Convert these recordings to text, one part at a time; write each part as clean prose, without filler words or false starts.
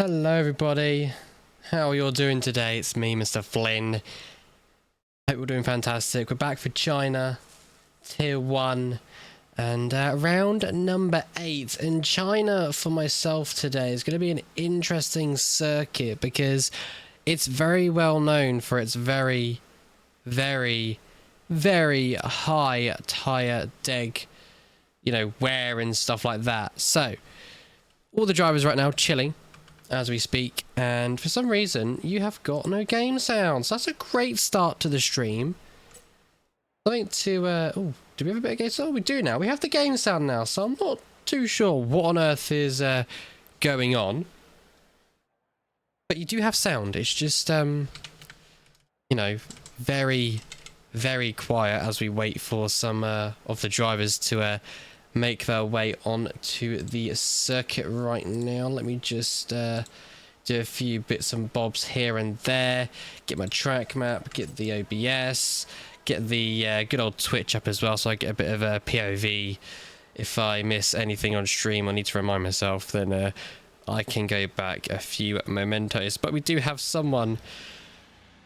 Hello everybody, how are you all doing today? It's me, Mr. Flynn. Hope we're doing fantastic. We're back for China, Tier 1, and round number 8. And China for myself today is going to be an interesting circuit because it's very well known for its very, very, very high tire deg, wear and stuff like that. So, all the drivers right now chilling as we speak, and for some reason you have got no game sounds. That's a great start to the stream. Something to oh, do we have a bit of game sound? Oh, we do now. We have the game sound now, so I'm not too sure what on earth is going on, but you do have sound. It's just very, very quiet as we wait for some of the drivers to make their way on to the circuit right now. Let me just do a few bits and bobs here and there, get my track map, get the OBS, get the good old Twitch up as well, so I get a bit of a POV. If I miss anything on stream, I need to remind myself, then I can go back a few mementos. But we do have someone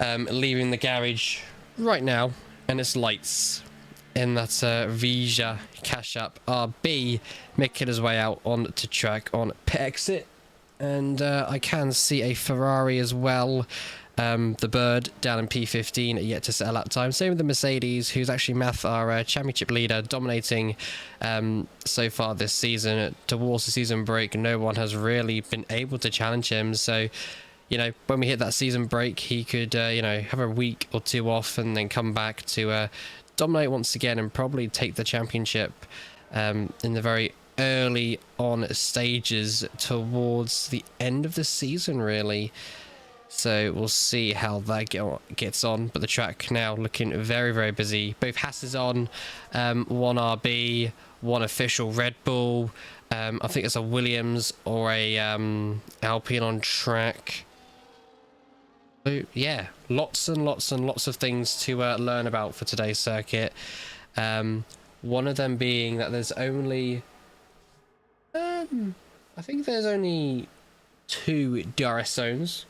leaving the garage right now, and it's Lights. And that's Vija Cash Up RB making his way out on to track on pit exit. And I can see a Ferrari as well. The Bird down in P15 yet to set a lap time. Same with the Mercedes, who's actually Math, our championship leader, dominating so far this season. Towards the season break, no one has really been able to challenge him. So, when we hit that season break, he could, have a week or two off and then come back to dominate once again and probably take the championship in the very early on stages towards the end of the season, really. So we'll see how that gets on. But the track now looking very, very busy. Both Hasses on, one RB, one official Red Bull. I think it's a Williams or a Alpine on track. So yeah, lots and lots and lots of things to learn about for today's circuit. One of them being that there's only, I think there's only 2 DRS zones.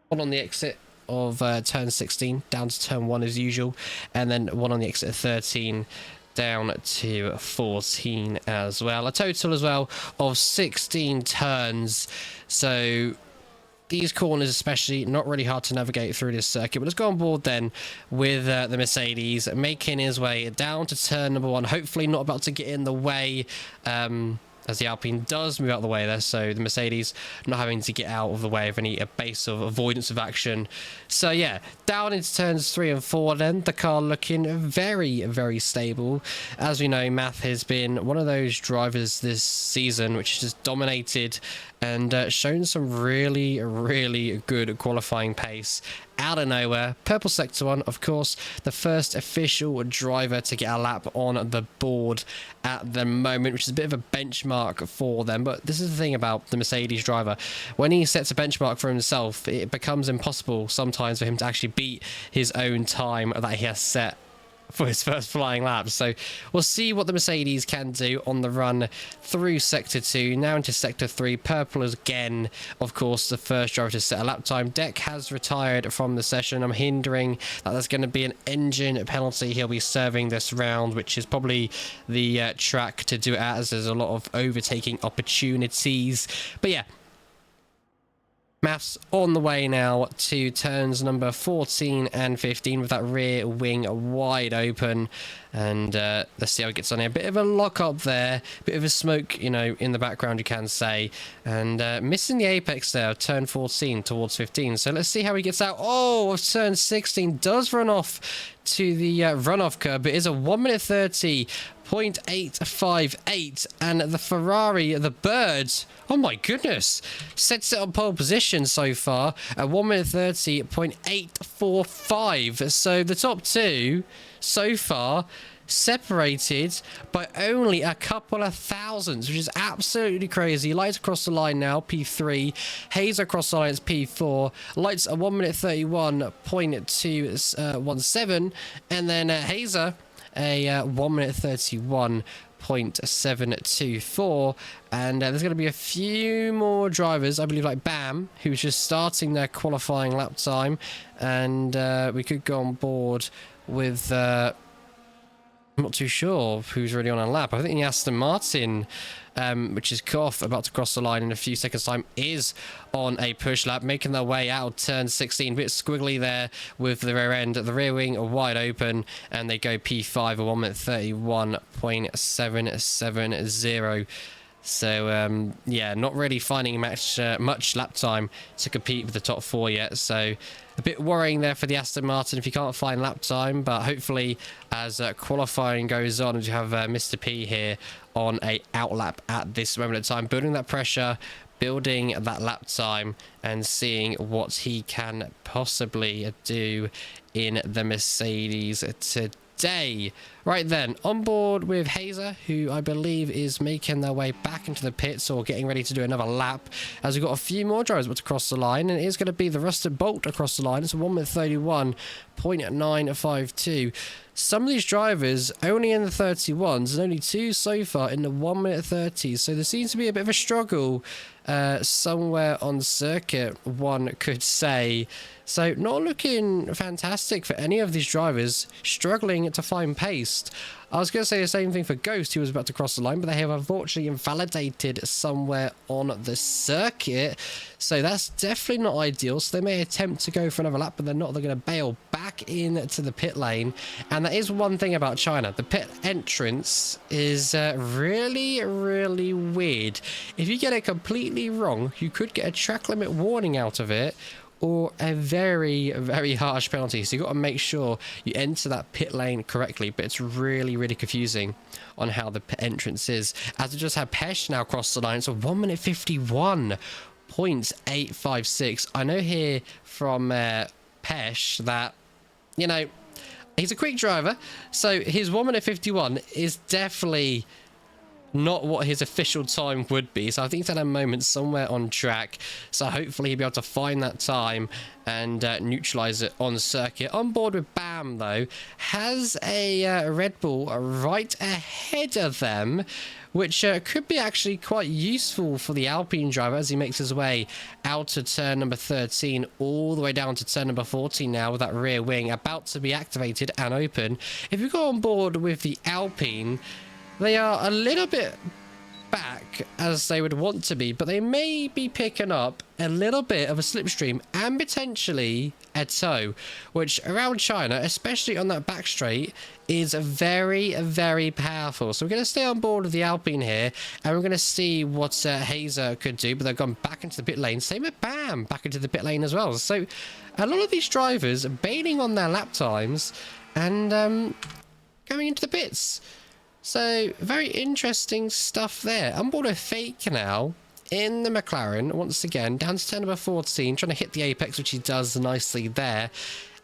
One on the exit of turn 16 down to turn 1 as usual, and then one on the exit of 13 down to 14 as well. A total as well of 16 turns. So these corners especially, not really hard to navigate through this circuit. But let's go on board then with the Mercedes, making his way down to turn number 1. Hopefully not about to get in the way, as the Alpine does move out of the way there. So the Mercedes not having to get out of the way of any base of avoidance of action. So yeah, down into turns 3 and 4 then. The car looking very, very stable. As we know, Math has been one of those drivers this season which has just dominated and shown some really, really good qualifying pace out of nowhere. Purple Sector 1, of course, the first official driver to get a lap on the board at the moment, which is a bit of a benchmark for them. But this is the thing about the Mercedes driver. When he sets a benchmark for himself, it becomes impossible sometimes for him to actually beat his own time that he has set for his first flying lap. So we'll see what the Mercedes can do on the run through Sector 2, now into Sector 3. Purple is again, of course, the first driver to set a lap time. Deck has retired from the session. I'm hindering that there's going to be an engine penalty he'll be serving this round, which is probably the track to do it at, as there's a lot of overtaking opportunities. But yeah, Maths on the way now to turns number 14 and 15 with that rear wing wide open. And let's see how it gets on here. A bit of a lock up there, bit of a smoke, in the background, you can say. And missing the apex there, turn 14 towards 15. So let's see how he gets out. Oh, turn 16 does run off to the runoff curb. It is a 1 minute 30.858, and the Ferrari, the Bird, oh my goodness, sets it on pole position so far at 1 minute 30.845. So the top 2 so far separated by only a couple of thousandths, which is absolutely crazy. Lights across the line now, P3. Hazer across the line, it's P4. Lights at 1 minute 31.217, and then Hazer a 1 minute 31. 0.724, and there's going to be a few more drivers, I believe, like Bam, who's just starting their qualifying lap time, and we could go on board with I'm not too sure who's really on a lap. I think the Aston Martin, which is Koff, about to cross the line in a few seconds time, is on a push lap, making their way out of turn 16. A bit squiggly there with the rear end. The rear wing are wide open, and they go P5 a 1 minute 31.770. So, yeah, not really finding much lap time to compete with the top 4 yet. So, a bit worrying there for the Aston Martin if you can't find lap time. But hopefully, as qualifying goes on, you have Mr. P here on a outlap at this moment in time, building that pressure, building that lap time, and seeing what he can possibly do in the Mercedes today. Right then, on board with Hazer, who I believe is making their way back into the pits or getting ready to do another lap, as we've got a few more drivers about to cross the line, and it is going to be the Rusted Bolt across the line. It's a 1 minute 31.952. Some of these drivers only in the 31s, and only 2 so far in the 1 minute 30s, so there seems to be a bit of a struggle somewhere on circuit, one could say. So not looking fantastic for any of these drivers, struggling to find pace. I was going to say the same thing for Ghost, who was about to cross the line, but they have unfortunately invalidated somewhere on the circuit. So that's definitely not ideal. So they may attempt to go for another lap, but they're not. They're going to bail back into the pit lane. And that is one thing about China. The pit entrance is really, really weird. If you get it completely wrong, you could get a track limit warning out of it, or a very, very harsh penalty. So you've got to make sure you enter that pit lane correctly, but it's really, really confusing on how the pit entrance is. As we just had Pesh now cross the line, so 1 minute 51.856. I know here from Pesh that, you know, he's a quick driver, so his 1 minute 51 is definitely not what his official time would be. So I think he's had a moment somewhere on track. So hopefully he'll be able to find that time and neutralize it on circuit. On board with Bam, though, has a Red Bull right ahead of them, which could be actually quite useful for the Alpine driver as he makes his way out of turn number 13 all the way down to turn number 14 now, with that rear wing about to be activated and open. If you go on board with the Alpine, they are a little bit back as they would want to be, but they may be picking up a little bit of a slipstream and potentially a tow, which around China, especially on that back straight, is very, very powerful. So we're going to stay on board with the Alpine here, and we're going to see what Hazer could do, but they've gone back into the pit lane. Same with Bam, back into the pit lane as well. So a lot of these drivers are bailing on their lap times and going into the pits. So, very interesting stuff there. On board a Fake now in the McLaren, once again, down to turn number 14, trying to hit the apex, which he does nicely there.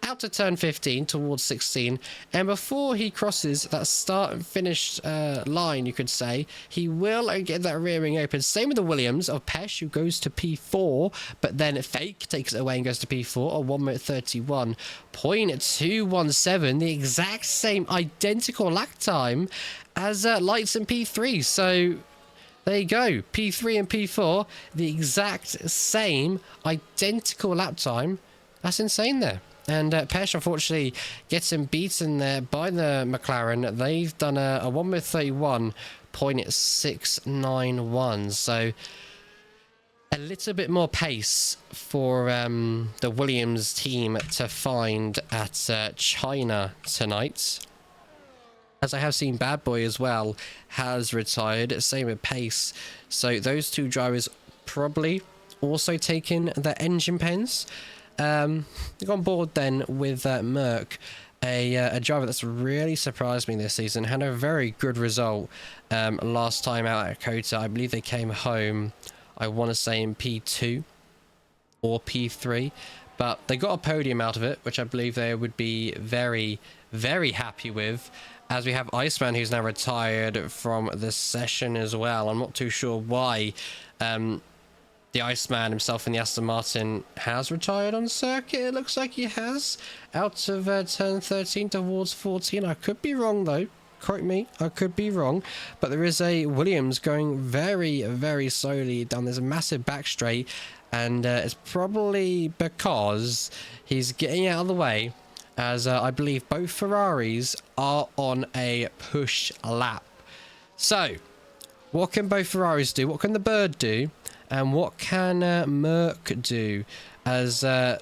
Out to turn 15 towards 16, and before he crosses that start and finish line, you could say, he will get that rear wing open. Same with the Williams of Pesh, who goes to P4, but then Fake takes it away and goes to P4, a 1 minute 31.217, the exact same identical lap time as Lights in P3. So there you go, P3 and P4, the exact same identical lap time. That's insane there. And Pesh, unfortunately, gets him beaten there by the McLaren. They've done a 1 minute 31.691. So a little bit more pace for the Williams team to find at China tonight. As I have seen Bad Boy as well has retired, same with Pace. So those two drivers probably also taking their engine pens. On board then with Merck, a driver that's really surprised me this season. Had a very good result last time out at Kota. I believe they came home, I want to say, in P2 or P3, but they got a podium out of it, which I believe they would be very, very happy with. As we have Iceman, who's now retired from the session as well. I'm not too sure why the Iceman himself in the Aston Martin has retired on circuit. It looks like he has, out of turn 13 towards 14. I could be wrong though. Quote me, I could be wrong, but there is a Williams going very, very slowly down this massive back straight, and it's probably because he's getting out of the way, as I believe both Ferraris are on a push lap. So, what can both Ferraris do? What can the Bird do? And what can Merc do? As they're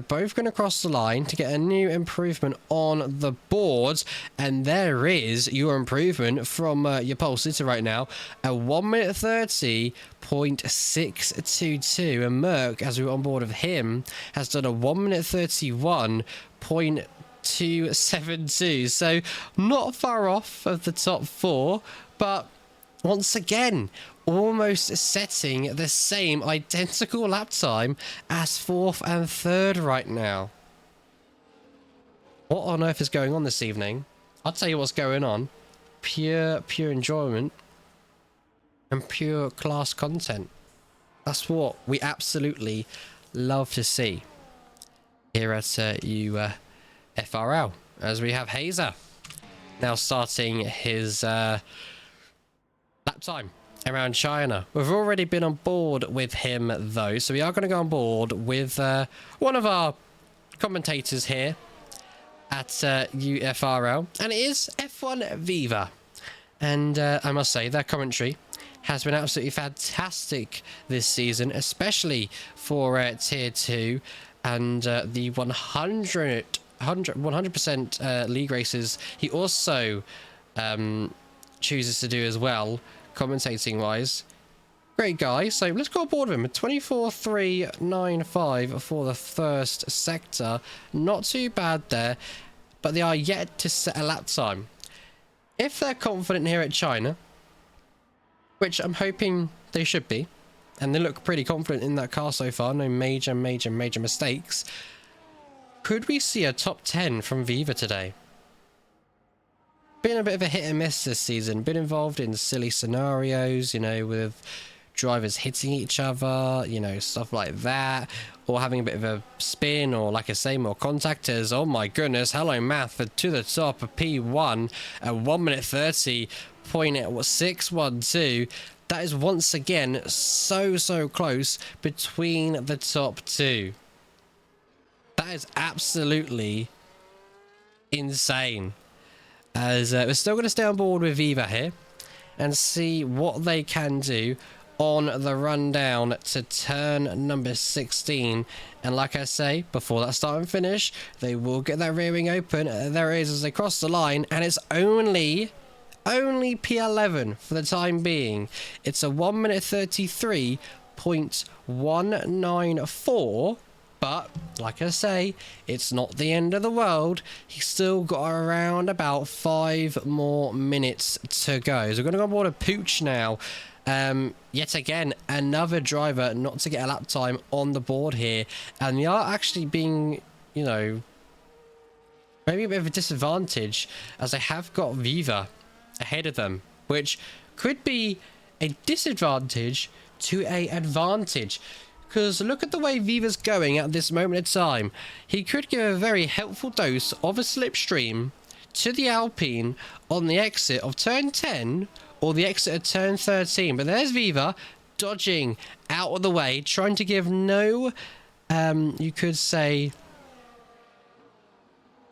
both going to cross the line to get a new improvement on the board. And there is your improvement from your pole sitter right now. A 1 minute 30.622. And Merc, as we were on board of him, has done a 1 minute 31.272. So not far off of the top four, but once again, almost setting the same identical lap time as fourth and third right now. What on earth is going on this evening? I'll tell you what's going on. Pure enjoyment and pure class content. That's what we absolutely love to see here at UFRL, as we have Hazer now starting his lap time around China. We've already been on board with him though, so we are going to go on board with one of our commentators here at UFRL, and it is F1 Viva. And I must say, their commentary has been absolutely fantastic this season, especially for Tier 2 and the 100% league races he also chooses to do as well, commentating wise. Great guy. So let's go aboard with him. 24.395 for the first sector. Not too bad there, but they are yet to set a lap time. If they're confident here at China, which I'm hoping they should be, and they look pretty confident in that car so far, no major mistakes, could we see a top 10 from Viva today? Been a bit of a hit and miss this season. Been involved in silly scenarios, you know, with drivers hitting each other, you know, stuff like that, or having a bit of a spin, or like I say, more contactors. Oh my goodness, hello math, to the top of P1 at 1 minute 30.612. That is once again so close between the top two. That is absolutely insane. As we're still going to stay on board with Viva here and see what they can do on the rundown to turn number 16. And like I say, before that start and finish, they will get that rear wing open. There it is as they cross the line, and it's only P11 for the time being. It's a 1 minute 33.194. But, like I say, it's not the end of the world. He's still got around about 5 more minutes to go. So we're going to go on board a Pooch now. Yet again, another driver not to get a lap time on the board here. And they are actually being, you know, maybe a bit of a disadvantage, as they have got Viva ahead of them, which could be a disadvantage to an advantage. Because look at the way Viva's going at this moment in time. He could give a very helpful dose of a slipstream to the Alpine on the exit of turn 10 or the exit of turn 13. But there's Viva dodging out of the way, trying to give no, you could say,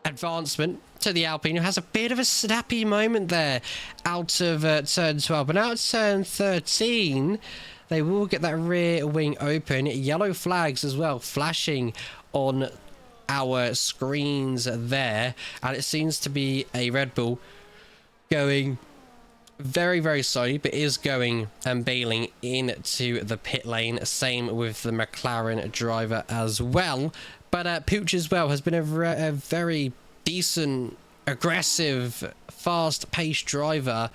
advancement to the Alpine, who has a bit of a snappy moment there out of turn 12. But now at turn 13... they will get that rear wing open. Yellow flags as well flashing on our screens there. And it seems to be a Red Bull going very slowly, but is going and bailing into the pit lane. Same with the McLaren driver as well. But Pooch as well has been a very decent, aggressive, fast-paced driver.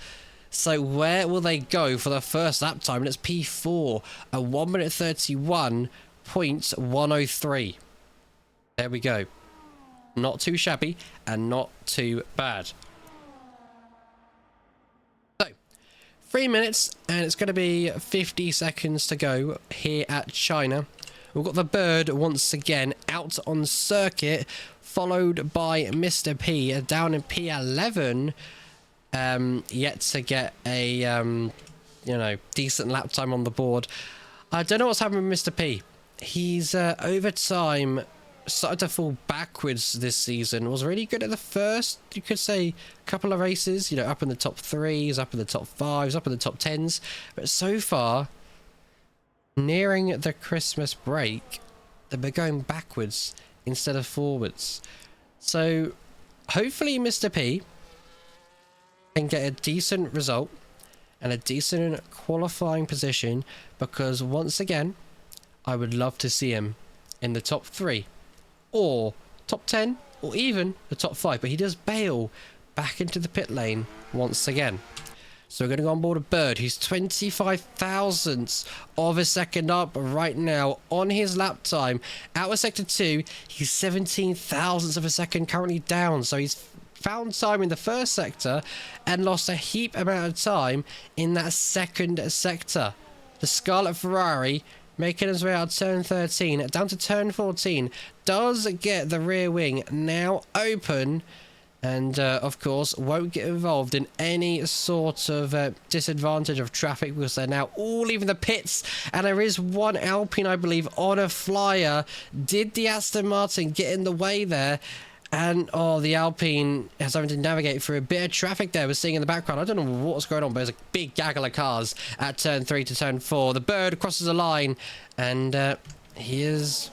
So where will they go for the first lap time? And it's P4, a 1 minute 31.103. There we go. Not too shabby and not too bad. So 3 minutes, and it's going to be 50 seconds to go here at China. We've got the Bird once again out on circuit, followed by Mr. P down in P11. yet to get a decent lap time on the board. I don't know what's happened with Mr. P. He's over time started to fall backwards this season. Was really good at the first, you could say, couple of races, up in the top 3s, up in the top 5s, up in the top 10s, but so far, nearing the Christmas break, they've been going backwards instead of forwards. So hopefully Mr. P can get a decent result and a decent qualifying position, because once again, I would love to see him in the top 3 or top 10 or even the top 5, but he does bail back into the pit lane once again. So we're going to go on board a Bird who's 25 thousandths of a second up right now on his lap time. Out of sector 2, he's 17 thousandths of a second currently down. So he's found time in the first sector and lost a heap amount of time in that second sector. The Scarlet Ferrari making his way out of turn 13 down to turn 14 does get the rear wing now open, and of course won't get involved in any sort of disadvantage of traffic, because they're now all leaving the pits, and there is one Alpine, I believe, on a flyer. Did the Aston Martin get in the way there? And the Alpine has having to navigate through a bit of traffic there. We're seeing in the background, I don't know what's going on, but there's a big gaggle of cars at turn 3 to turn 4. The Bird crosses the line, and he is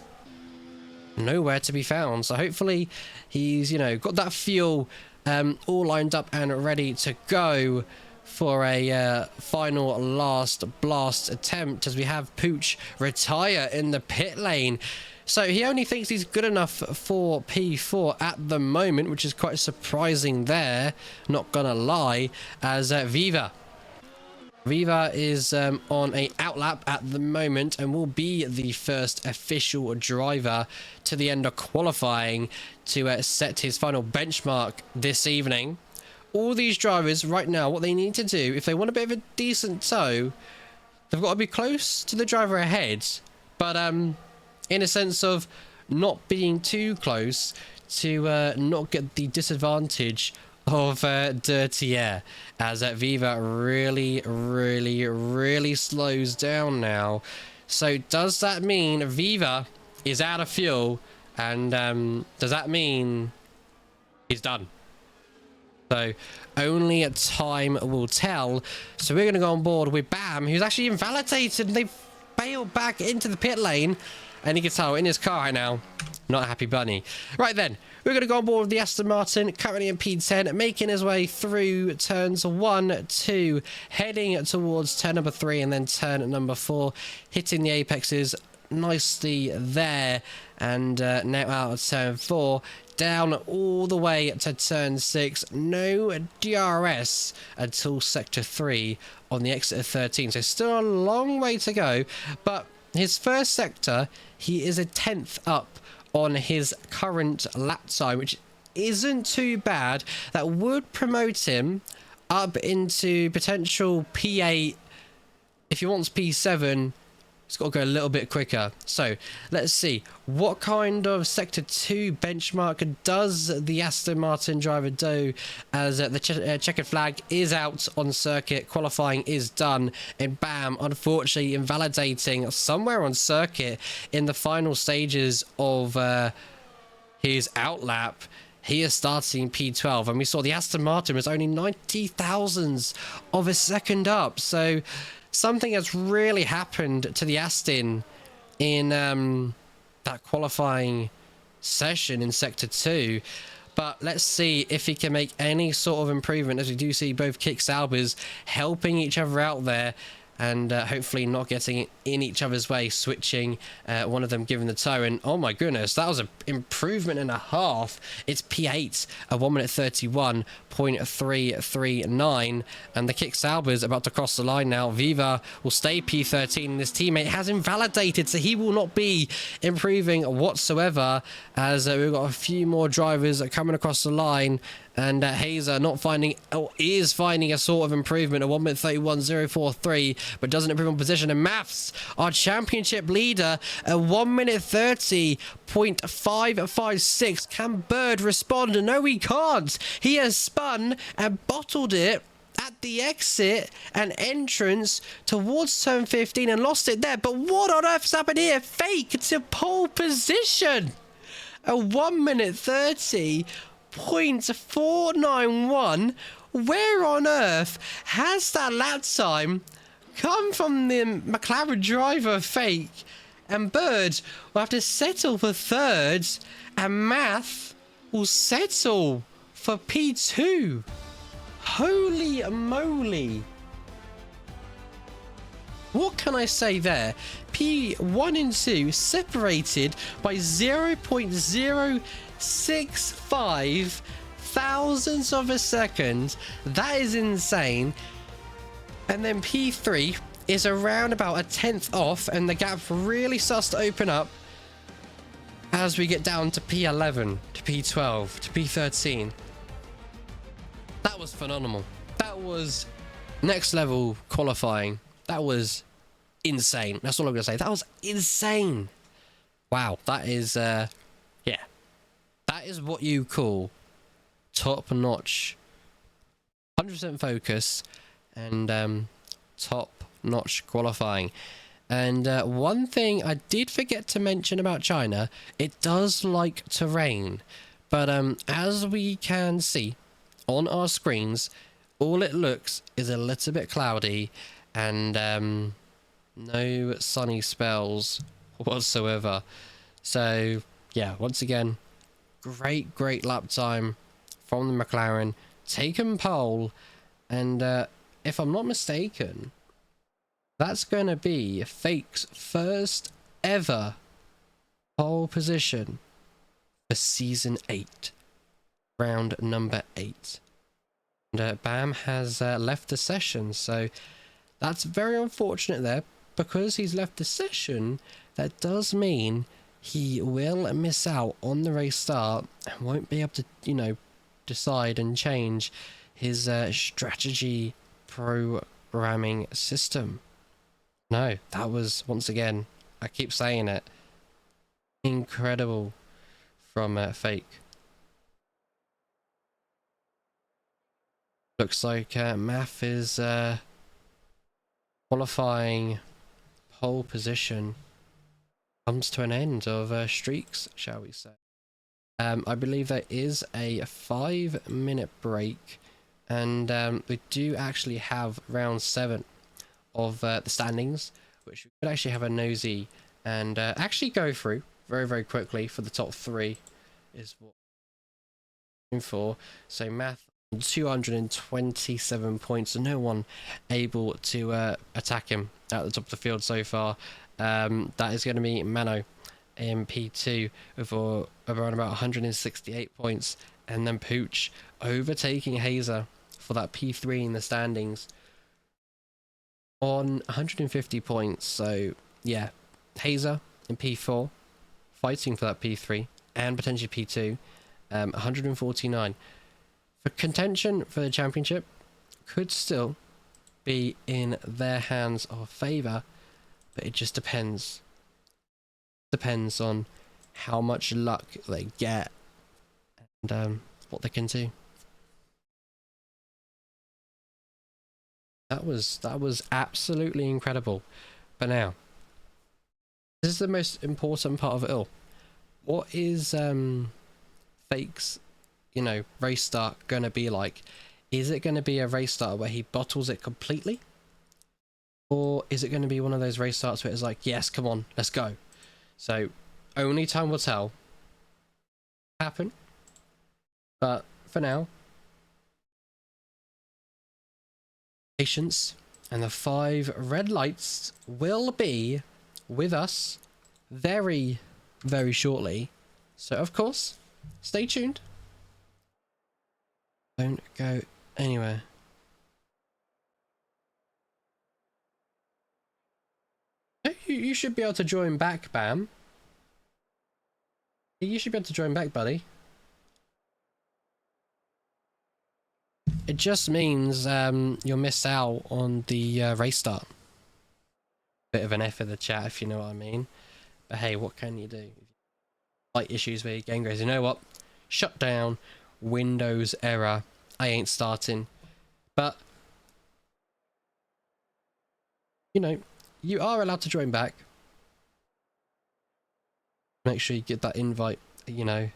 nowhere to be found. So hopefully he's got that fuel all lined up and ready to go for a final last blast attempt, as we have Pooch retire in the pit lane. So he only thinks he's good enough for P4 at the moment, which is quite surprising there, not gonna lie, as Viva is on a outlap at the moment and will be the first official driver to the end of qualifying to set his final benchmark this evening. All these drivers right now, what they need to do, if they want a bit of a decent tow, they've got to be close to the driver ahead, but in a sense of not being too close to not get the disadvantage of dirty air, as Viva really slows down now. So does that mean Viva is out of fuel, and does that mean he's done? So only time will tell. So we're going to go on board with Bam, who's actually invalidated. They've bailed back into the pit lane, and you can tell in his car right now, not a happy bunny. Right then, we're going to go on board with the Aston Martin, currently in P10, making his way through turns 1, 2, heading towards turn number 3 and then turn number 4, hitting the apexes nicely there, and now out of turn 4, down all the way to turn 6, no DRS until sector 3 on the exit of 13, so still a long way to go, but his first sector, he is a 10th up on his current lap time, which isn't too bad. That would promote him up into potential P8. If he wants P7, he's got to go a little bit quicker. So let's see what kind of sector 2 benchmark does the Aston Martin driver do, as the checkered flag is out on circuit, qualifying is done, and Bam, unfortunately invalidating somewhere on circuit in the final stages of his outlap. He is starting P12, and we saw the Aston Martin was only 90 thousandths of a second up. So something has really happened to the Aston in that qualifying session in sector 2. But let's see if he can make any sort of improvement, as we do see both Kick Saubers helping each other out there, and hopefully not getting in each other's way, switching, one of them giving the tow. And oh my goodness, that was an improvement and a half. It's P8 at 1 minute 31.339, and the Kick Saubers about to cross the line now. Viva will stay P13, and his teammate has invalidated, so he will not be improving whatsoever, as we've got a few more drivers coming across the line, And Hazer not finding, or is finding a sort of improvement at 1:31.043, but doesn't improve on position. And Maths, our championship leader, at 1:30.556. Can Bird respond? No, he can't. He has spun and bottled it at the exit and entrance towards turn 15 and lost it there. But what on earth's happened here? Fake to pole position. A 1:30.491. Where on earth has that lap time come from? The McLaren driver Fake? And Bird will have to settle for third, and Math will settle for P2. Holy moly. What can I say there? P1 and 2 separated by 0.065 thousandths of a second. That is insane. And then P3 is around about a tenth off, and the gap really starts to open up as we get down to P11, to P12, to P13. That was phenomenal. That was next level qualifying. That was insane. That's all I'm gonna say. That was insane. Wow, that is yeah, that is what you call top notch, 100% focus, and top notch qualifying. And one thing I did forget to mention about China, it does like to rain, but as we can see on our screens, all it looks is a little bit cloudy, and no sunny spells whatsoever. So yeah, once again, great lap time from the McLaren, taken pole, and if I'm not mistaken, that's going to be Fake's first ever pole position for season 8, round number 8. And Bam has left the session, so that's very unfortunate there. Because he's left the session, that does mean he will miss out on the race start and won't be able to, you know, decide and change his strategy programming system. No, that was, once again, I keep saying it, incredible from Fake. Looks like Math is qualifying pole position comes to an end of streaks, shall we say. I believe there is a 5-minute break, and we do actually have round 7 of the standings, which we could actually have a nosy and actually go through very quickly for the top 3 is what I'm looking for. So Math 227 points, and no one able to attack him at the top of the field so far. That is going to be Mano in P2 for around about 168 points, and then Pooch overtaking Hazer for that P3 in the standings on 150 points. So yeah, Hazer in P4 fighting for that P3 and potentially P2, 149. For contention for the championship could still be in their hands or favour, but it just depends on how much luck they get and what they can do. That was absolutely incredible. But now, this is the most important part of it all. What is Fake's, you know, race start gonna be like? Is it gonna be a race start where he bottles it completely, or is it gonna be one of those race starts where it's like, yes, come on, let's go? So only time will tell. Happen. But for now, patience, and the 5 red lights will be with us very shortly. So of course, stay tuned. Don't go anywhere. You should be able to join back, Bam. You should be able to join back, buddy. it just means you'll miss out on the race start. Bit of an F in the chat, if you know what I mean. But hey, what can you do? Light issues where your game goes, you know what? Shut down, Windows error, I ain't starting. But, you know, you are allowed to join back. Make sure you get that invite, you know,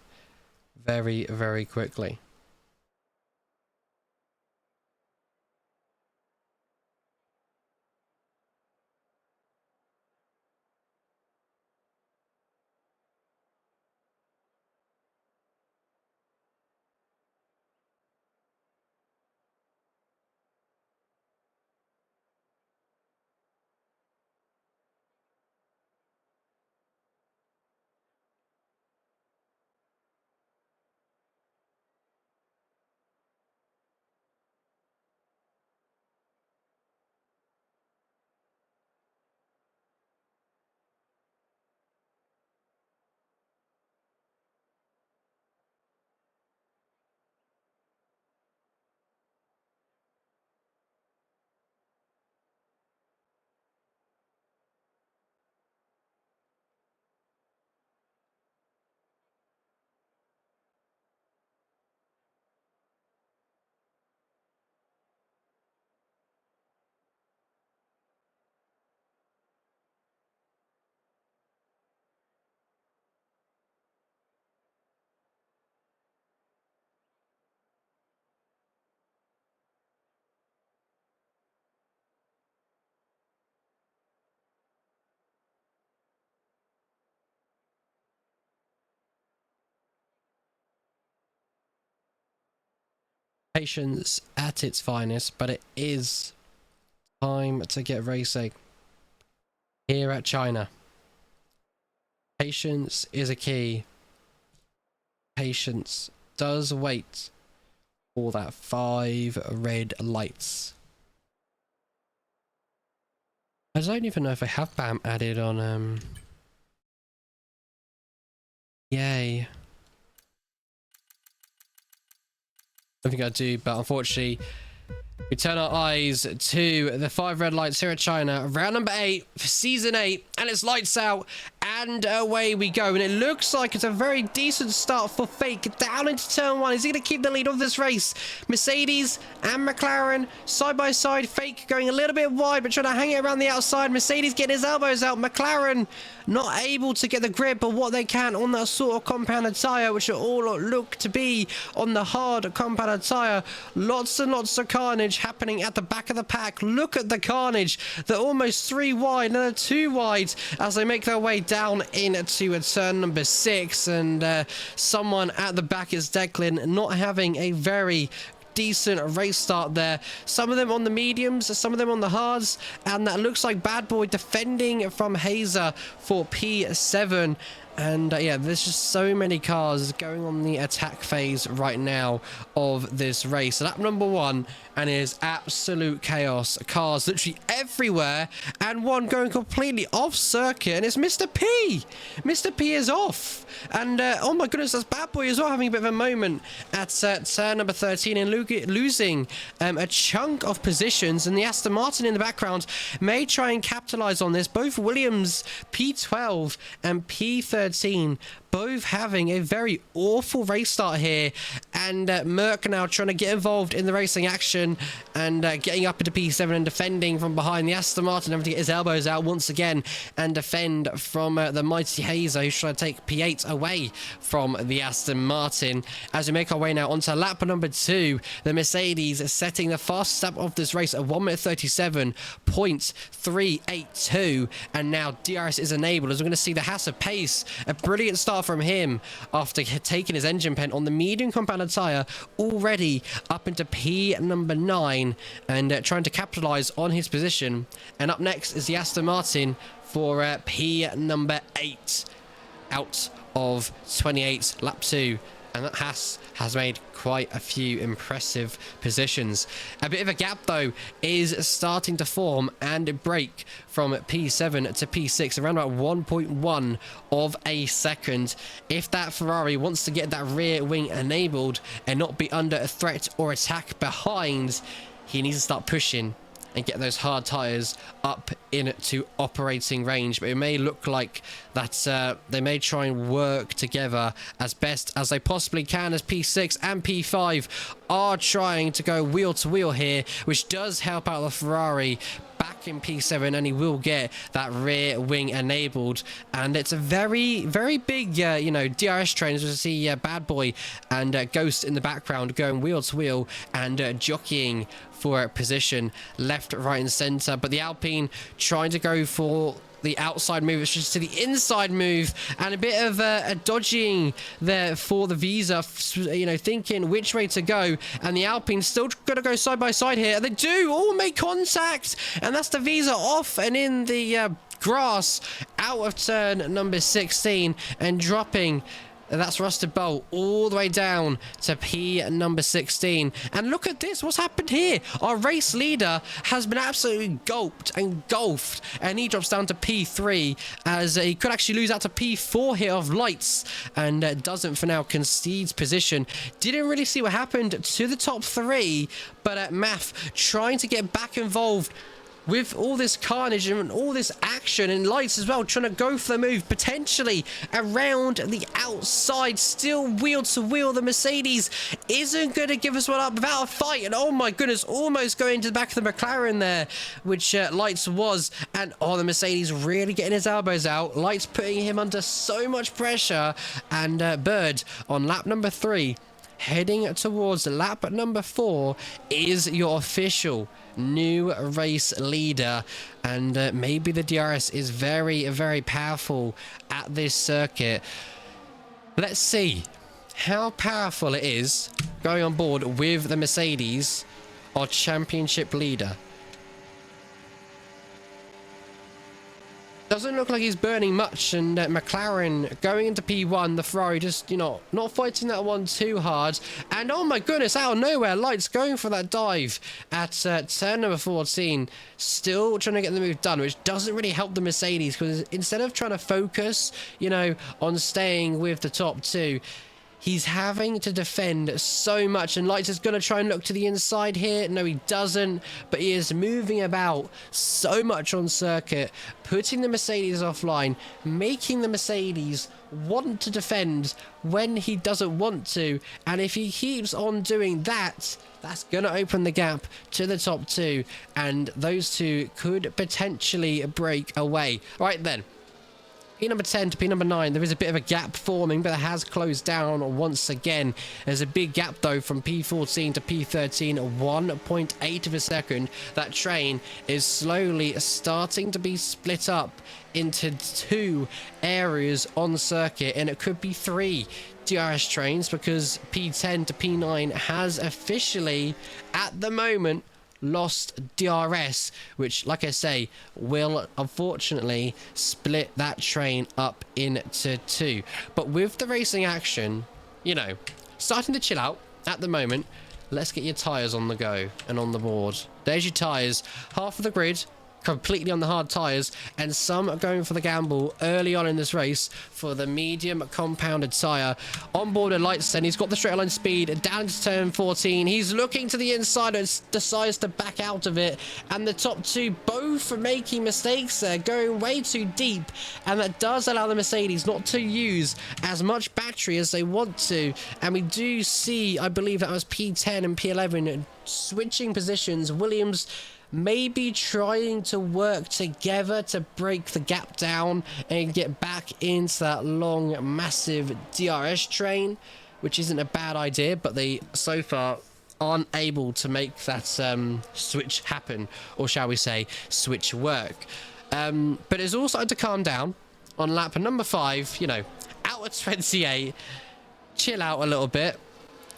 very, very quickly. Patience at its finest, but it is time to get racing here at China. Patience is a key. Patience does wait for that 5 red lights. I don't even know if I have BAM added on yay. I think I do, but unfortunately we turn our eyes to the 5 red lights here at China, round number 8 for season 8, and it's lights out and away we go. And it looks like it's a very decent start for Fake down into turn 1. Is he going to keep the lead of this race? Mercedes and McLaren side by side. Fake going a little bit wide but trying to hang it around the outside. Mercedes getting his elbows out. McLaren not able to get the grip of what they can on that sort of compounded tyre, which all look to be on the hard compounded tyre. Lots and lots of carnage happening at the back of the pack. Look at the carnage. They're almost 3 wide and they're 2 wide as they make their way down into a turn number 6, and someone at the back is Declan, not having a very decent race start there. Some of them on the mediums, some of them on the hards, and that looks like Bad Boy defending from Hazer for P7. And yeah, there's just so many cars going on the attack phase right now of this race. Lap number 1, and it is absolute chaos. Cars literally everywhere, and one going completely off circuit, and it's Mr. P. Mr. P is off, and oh my goodness, that's Bad Boy as well, having a bit of a moment at turn number 13 and losing a chunk of positions. And the Aston Martin in the background may try and capitalize on this. Both Williams P12 and P13 both having a very awful race start here, and Merck now trying to get involved in the racing action and getting up into P7 and defending from behind the Aston Martin, having to get his elbows out once again and defend from the mighty Hazer, who's trying to take P8 away from the Aston Martin. As we make our way now onto lap number 2, the Mercedes setting the fastest lap of this race at 1:37.382, and now DRS is enabled as we're going to see the Haas of pace. A brilliant start from him after taking his engine pen on the medium compounded tyre, already up into P number 9 and trying to capitalise on his position. And up next is the Aston Martin for P number 8 out of 28, lap 2. And that has made quite a few impressive positions. A bit of a gap, though, is starting to form and break from P7 to P6, around about 1.1 of a second. If that Ferrari wants to get that rear wing enabled and not be under a threat or attack behind, he needs to start pushing and get those hard tires up into operating range. But it may look like that they may try and work together as best as they possibly can, as P6 and P5 are trying to go wheel to wheel here, which does help out the Ferrari back in P7, and he will get that rear wing enabled. And it's a very, very big, you know, DRS train, as we see Bad Boy and Ghost in the background going wheel to wheel and jockeying for position left, right and center. But the Alpine trying to go for the outside move, it's just to the inside move, and a bit of a dodging there for the Visa, you know, thinking which way to go. And the Alpine still gonna go side by side here, and they do all make contact, and that's the Visa off and in the grass out of turn number 16 and dropping. That's Rusted Bolt all the way down to P number 16. And look at this. What's happened here? Our race leader has been absolutely gulped and engulfed. And he drops down to P3 as he could actually lose out to P4 here of Lights. And doesn't for now, concedes position. Didn't really see what happened to the top three. But Math trying to get back involved with all this carnage and all this action, and Lights as well trying to go for the move potentially around the outside, still wheel to wheel. The Mercedes isn't going to give us one up without a fight, and oh my goodness, almost going to the back of the McLaren there, which Lights was. And oh, the Mercedes really getting his elbows out, Lights putting him under so much pressure. And Bird on lap number 3 heading towards lap number 4 is your official new race leader. And maybe the DRS is very, very powerful at this circuit. Let's see how powerful it is going on board with the Mercedes, our championship leader. Doesn't look like he's burning much, and McLaren going into P1, the Ferrari just, you know, not fighting that one too hard. And oh my goodness, out of nowhere, Lights going for that dive at turn number 14, still trying to get the move done, which doesn't really help the Mercedes, because instead of trying to focus, you know, on staying with the top two, he's having to defend so much. And Lights is going to try and look to the inside here. No, he doesn't. But he is moving about so much on circuit, putting the Mercedes offline, making the Mercedes want to defend when he doesn't want to. And if he keeps on doing that, that's going to open the gap to the top two. And those two could potentially break away. Right then. P number 10 to P number 9, there is a bit of a gap forming, but it has closed down once again. There's a big gap, though, from P14 to P13, 1.8 of a second. That train is slowly starting to be split up into 2 areas on circuit, and it could be 3 DRS trains, because P10 to P9 has officially, at the moment, lost DRS, which, like I say, will unfortunately split that train up into 2. But with the racing action, you know, starting to chill out at the moment, let's get your tyres on the go and on the board. There's your tyres, half of the grid completely on the hard tyres, and some are going for the gamble early on in this race for the medium compounded tyre. On board with Lights, and he's got the straight line speed down to turn 14. He's looking to the inside and decides to back out of it, and the top two both are making mistakes there, going way too deep, and that does allow the Mercedes not to use as much battery as they want to. And we do see, I believe that was P10 and P11 switching positions. Williams maybe trying to work together to break the gap down and get back into that long, massive DRS train, which isn't a bad idea, but they so far aren't able to make that switch happen, or shall we say, switch work. But it's all started to calm down on lap number 5, you know, out of 28, chill out a little bit,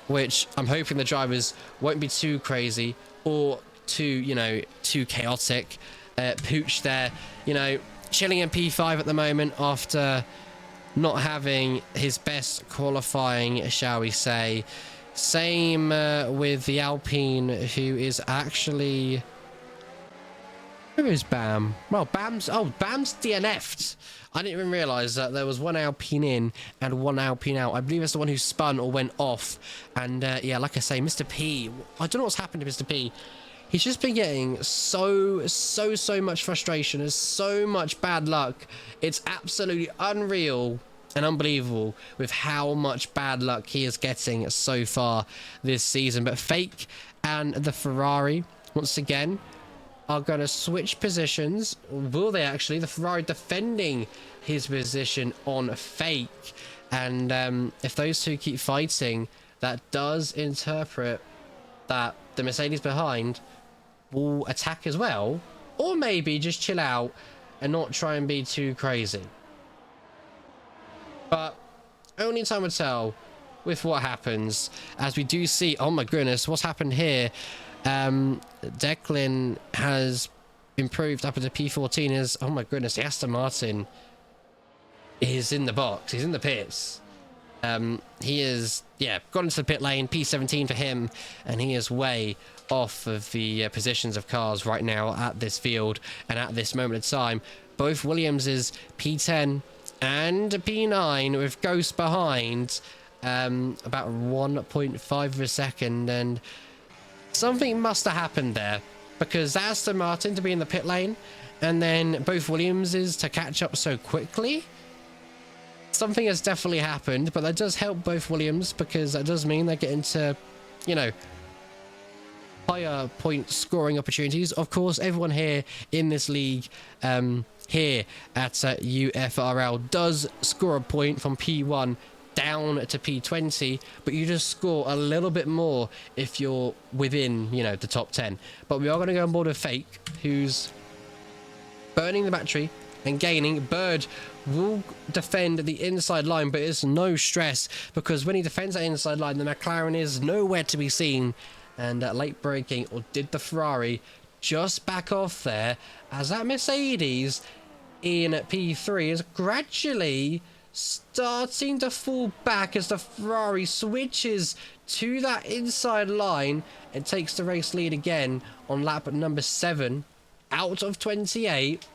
which I'm hoping the drivers won't be too crazy or too, you know, too chaotic. Pooch there, you know, chilling in P5 at the moment after not having his best qualifying, shall we say. Same with the Alpine, who is actually... Who is Bam? Well, Bam's DNF'd. I didn't even realise that there was one Alpine in and one Alpine out. I believe it's the one who spun or went off. And yeah, like I say, Mr. P, I don't know what's happened to Mr. P. He's just been getting so much frustration and so much bad luck. It's absolutely unreal and unbelievable with how much bad luck he is getting so far this season. But Fake and the Ferrari, once again, are going to switch positions. Will they actually? The Ferrari defending his position on Fake. And if those two keep fighting, that does interpret that the Mercedes behind will attack as well. Or maybe just chill out and not try and be too crazy. But only time will tell with what happens, as we do see, oh my goodness, what's happened here? Declan has improved up into P14 as, oh my goodness, the Aston Martin is in the box. He's in the pits. He is, yeah, gone into the pit lane, P17 for him, and he is way off of the positions of cars right now at this field and at this moment of time. Both Williams's P10 and P9 with Ghost behind, about 1.5 of a second, and something must have happened there, because Aston Martin to be in the pit lane and then both Williamses to catch up so quickly. Something has definitely happened, but that does help both Williams, because that does mean they get into, you know, higher point scoring opportunities. Of course, everyone here in this league, here at UFRL, does score a point from P1 down to P20, but you just score a little bit more if you're within, you know, the top 10. But we are going to go on board with Fake, who's burning the battery and gaining. Bird will defend the inside line, but it's no stress, because when he defends that inside line, the McLaren is nowhere to be seen. And late braking, or did the Ferrari just back off there, as that Mercedes in P3 is gradually starting to fall back as the Ferrari switches to that inside line and takes the race lead again on lap number 7 out of 28.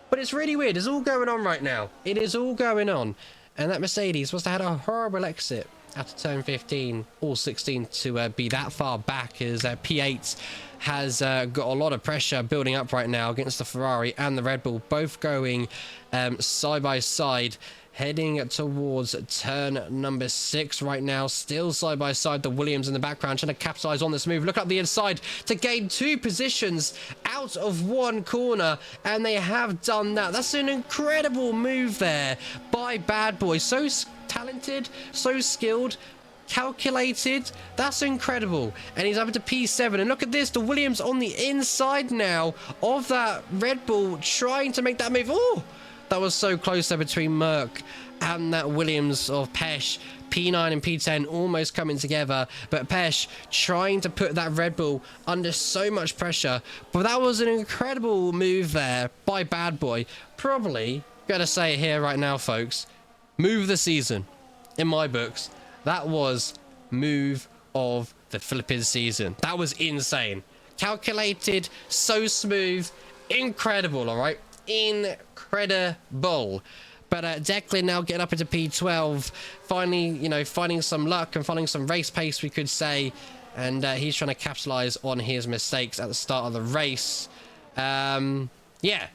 But it's really weird. It's all going on right now. It is all going on. And that Mercedes must have had a horrible exit after turn 15 or 16 to be that far back, as P8 has got a lot of pressure building up right now against the Ferrari and the Red Bull, both going side by side, heading towards turn number 6 right now. Still side by side, the Williams in the background trying to capitalize on this move. Look up the inside to gain 2 positions out of 1 corner, and they have done that. That's an incredible move there by Bad Boy. So talented, so skilled, calculated. That's incredible. And he's up to P7, and look at this, the Williams on the inside now of that Red Bull, trying to make that move. Oh, that was so close there between Merck and that Williams of Pesh. P9 and P10 almost coming together, but Pesh trying to put that Red Bull under so much pressure. But that was an incredible move there by Bad Boy. Probably gotta say it here right now, folks, move of the season in my books. That was move of the flipping season. That was insane, calculated, so smooth, incredible. All right, incredible. But Declan now getting up into P12, finally, you know, finding some luck and finding some race pace, we could say. And he's trying to capitalize on his mistakes at the start of the race. Yeah,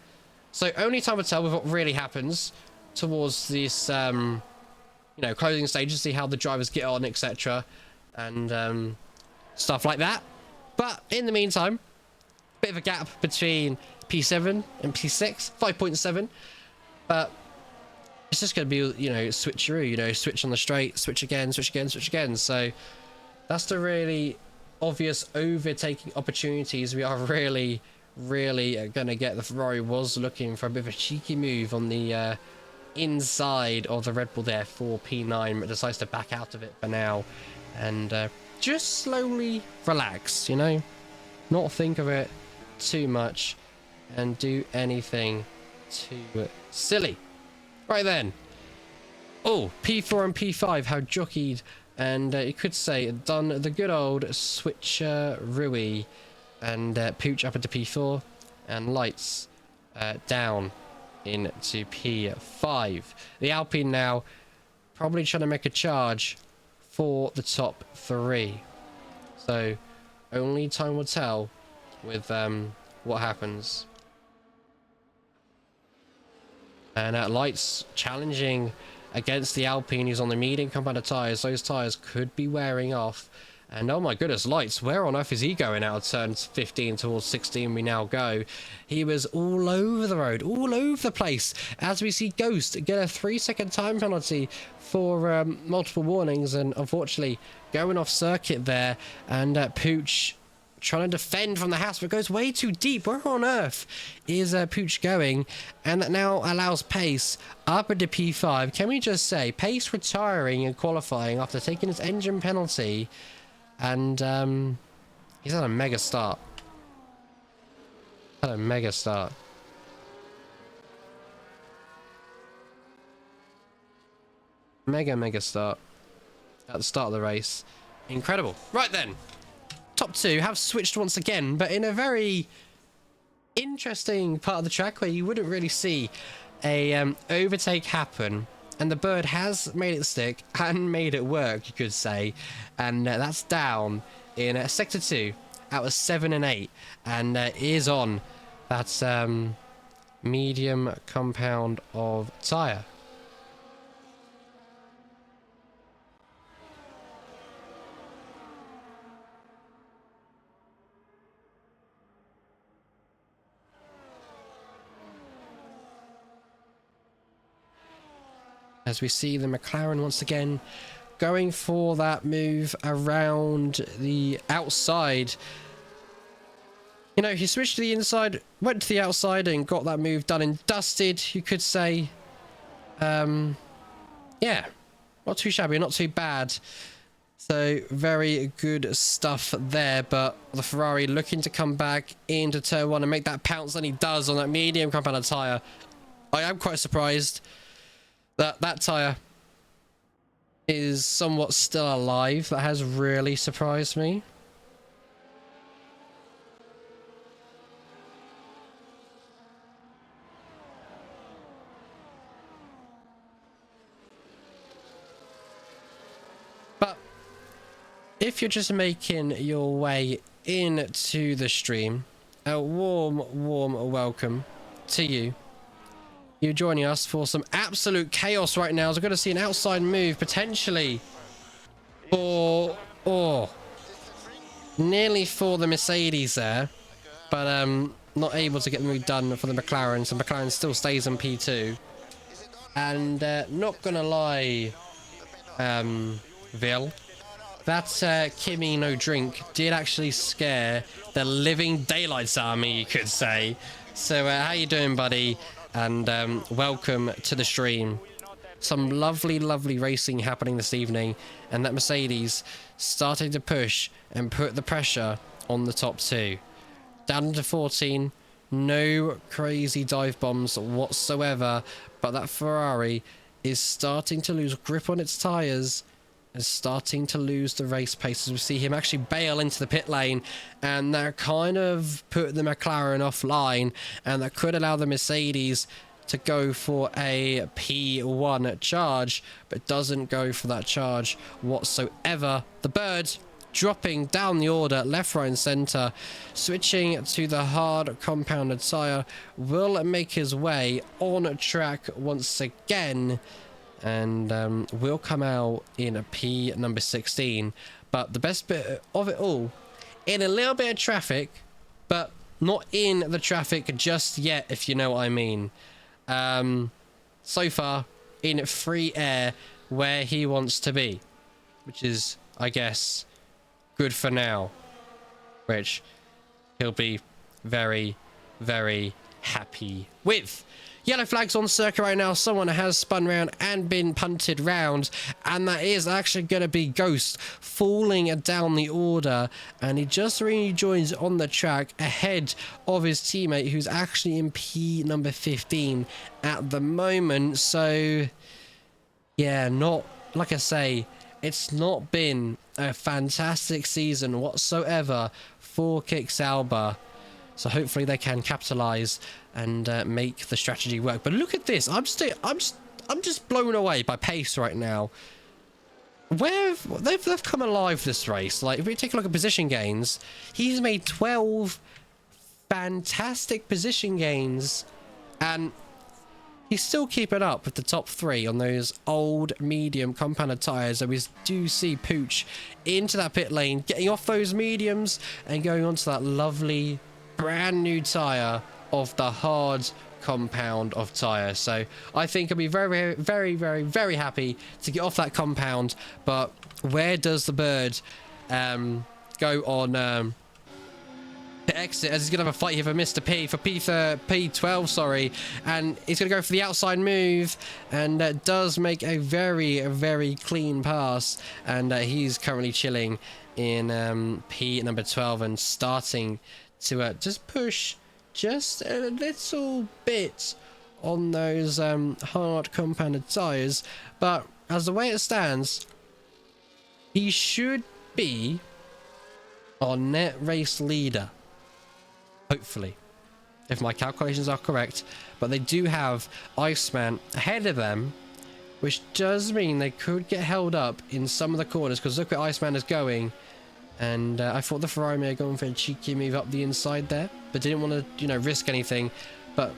so only time will tell with what really happens towards this, you know, closing stage, to see how the drivers get on, etc. And stuff like that. But in the meantime, bit of a gap between P7 and P6, 5.7. But it's just going to be, you know, switcheroo, you know, switch on the straight, switch again, switch again, switch again. So that's the really obvious overtaking opportunities we are really going to get. The Ferrari was looking for a bit of a cheeky move on the inside of the Red Bull there for P9, but decides to back out of it for now and just slowly relax, you know, not think of it too much and do anything too silly. Right then, Oh, P4 and P5 have jockeyed, and you could say done the good old switcheroo, and Pooch up into P4 and Lights down into P5. The Alpine now probably trying to make a charge for the top 3. So only time will tell with what happens. And Lights challenging against the Alpine, who's on the medium compounded tyres. Those tyres could be wearing off. And oh my goodness, Lights, where on earth is he going out of turn 15 towards 16 we now go? He was all over the road, all over the place, as we see Ghost get a 3-second time penalty for multiple warnings, and unfortunately going off circuit there. And Pooch trying to defend from the house, but goes way too deep. Where on earth is Pooch going? And that now allows Pace up into P5. Can we just say, Pace retiring in qualifying after taking his engine penalty, and he's had a mega start. Had a mega start. Mega start at the start of the race. Incredible. Right then. Top 2 have switched once again, but in a very interesting part of the track where you wouldn't really see a overtake happen, and the bird has made it stick and made it work, you could say. And that's down in sector 2 out of 7 and 8, and is on that medium compound of tyre. As we see the McLaren once again going for that move around the outside. You know, he switched to the inside, went to the outside and got that move done and dusted, you could say. Yeah, not too shabby, not too bad. So very good stuff there, but the Ferrari looking to come back into turn 1 and make that pounce, and he does on that medium compounded tyre. I am quite surprised that tyre is somewhat still alive. That has really surprised me. But if you're just making your way into the stream, a warm welcome to you. You're joining us for some absolute chaos right now. So we're going to see an outside move potentially for, nearly for the Mercedes there, but not able to get the move done for the McLaren. So McLaren still stays in P2. And not going to lie, Vil, that Kimi no drink did actually scare the living daylights out of me, you could say. So how you doing, buddy? And welcome to the stream. Some lovely racing happening this evening, and that Mercedes starting to push and put the pressure on the top 2. Down to 14, no crazy dive bombs whatsoever, but that Ferrari is starting to lose grip on its tyres and starting to lose the race pace, as we see him actually bail into the pit lane, and that kind of put the McLaren offline, and that could allow the Mercedes to go for a P1 charge, but doesn't go for that charge whatsoever. The bird dropping down the order left, right and centre, switching to the hard compounded tyre, will make his way on track once again, and will come out in a P number 16. But the best bit of it all, in a little bit of traffic, but not in the traffic just yet, if you know what I mean. So far in free air where he wants to be, which is, I guess, good for now, which he'll be very happy with. Yellow flags on circuit right now. Someone has spun round and been punted round, and that is actually going to be Ghost falling down the order, and he just rejoins on the track ahead of his teammate, who's actually in P number 15 at the moment. So Yeah, not, like I say, it's not been a fantastic season whatsoever for Kick-Sauber. So hopefully they can capitalize and make the strategy work. But look at this. I'm just blown away by pace right now. They've come alive this race. Like, if we take a look at position gains, he's made 12 fantastic position gains, and he's still keeping up with the top 3 on those old medium compounded tires. So we do see Pooch into that pit lane, getting off those mediums and going onto that lovely brand new tire of the hard compound of tire. So I think I'll be very, very, very, very happy to get off that compound. But where does the bird go on to exit, as he's gonna have a fight here for Mr. P, for P12, sorry, and he's gonna go for the outside move, and does make a very, very clean pass, and he's currently chilling in P number 12 and starting to just push just a little bit on those hard compounded tires. But as the way it stands, he should be our net race leader, hopefully, if my calculations are correct. But they do have Iceman ahead of them, which does mean they could get held up in some of the corners, because look where Iceman is going. And I thought the Ferrari may have gone for a cheeky move up the inside there, but didn't want to, you know, risk anything. But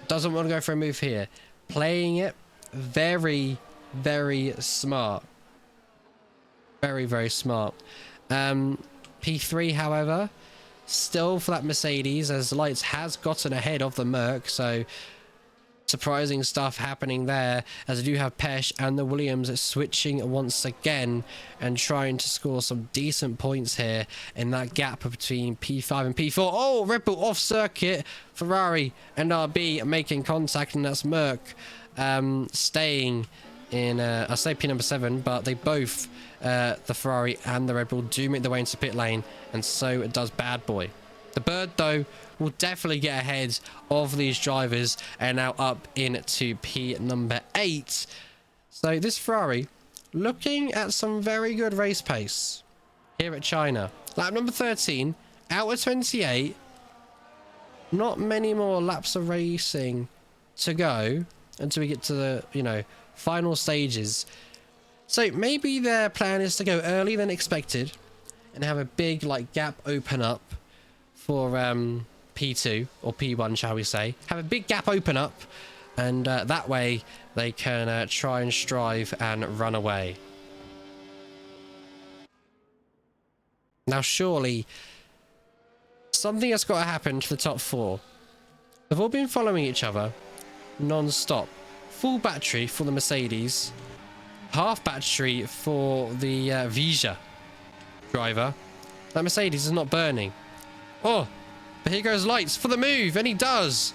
doesn't want to go for a move here. Playing it very, very smart. Very, very smart. P3, however, still for that Mercedes, as Lights has gotten ahead of the Merc. So surprising stuff happening there, as I do have Pesh and the Williams switching once again and trying to score some decent points here in that gap between P5 and P4. Oh, Red Bull off circuit, Ferrari and RB making contact, and that's Merc staying in I say P number 7, but they both the Ferrari and the Red Bull do make their way into pit lane, and so does Bad Boy. The Bird, though, will definitely get ahead of these drivers and now up into P number 8. So this Ferrari looking at some very good race pace here at China. Lap number 13, out of 28. Not many more laps of racing to go until we get to the, you know, final stages. So maybe their plan is to go earlier than expected and have a big, like, gap open up for P2 or P1, shall we say. Have a big gap open up, and that way they can try and strive and run away. Now surely something has got to happen to the top 4. They've all been following each other non-stop. Full battery for the Mercedes, half battery for the Vija driver. That Mercedes is not burning. Oh, but here goes Lights for the move, and he does.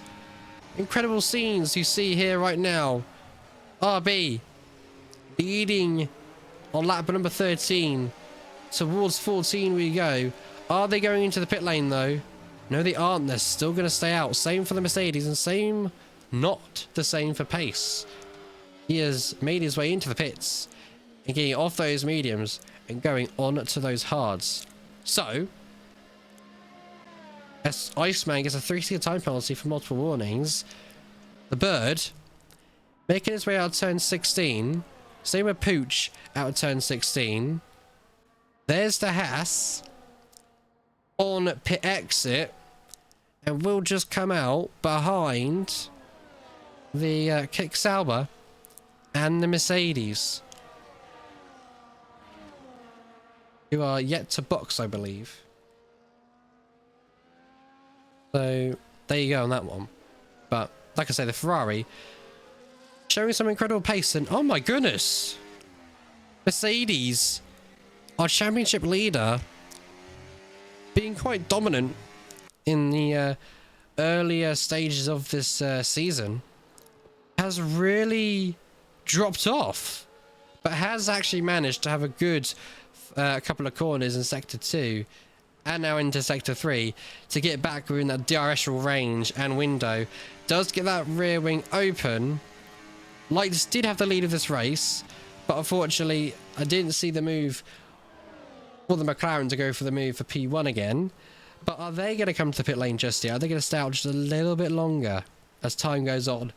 Incredible scenes you see here right now. RB leading on lap number 13. Towards 14 we go. Are they going into the pit lane though? No, they aren't. They're still going to stay out. Same for the Mercedes, and same, not the same for Pace. He has made his way into the pits and getting off those mediums and going on to those hards. So as Iceman gets a 3-second time penalty for multiple warnings, the Bird making his way out of turn 16. Same with Pooch out of turn 16. There's the Haas on pit exit, and will just come out behind the Kick-Sauber and the Mercedes, who are yet to box, I believe. So there you go on that one. But like I say, the Ferrari showing some incredible pace, and oh my goodness, Mercedes, our championship leader, being quite dominant in the earlier stages of this season, has really dropped off, but has actually managed to have a good couple of corners in sector 2 and now into sector 3 to get back within that DRS range and window. Does get that rear wing open, Lights did have the lead of this race, but unfortunately, I didn't see the move for the McLaren to go for the move for P1 again. But are they going to come to the pit lane just yet? Are they going to stay out just a little bit longer as time goes on?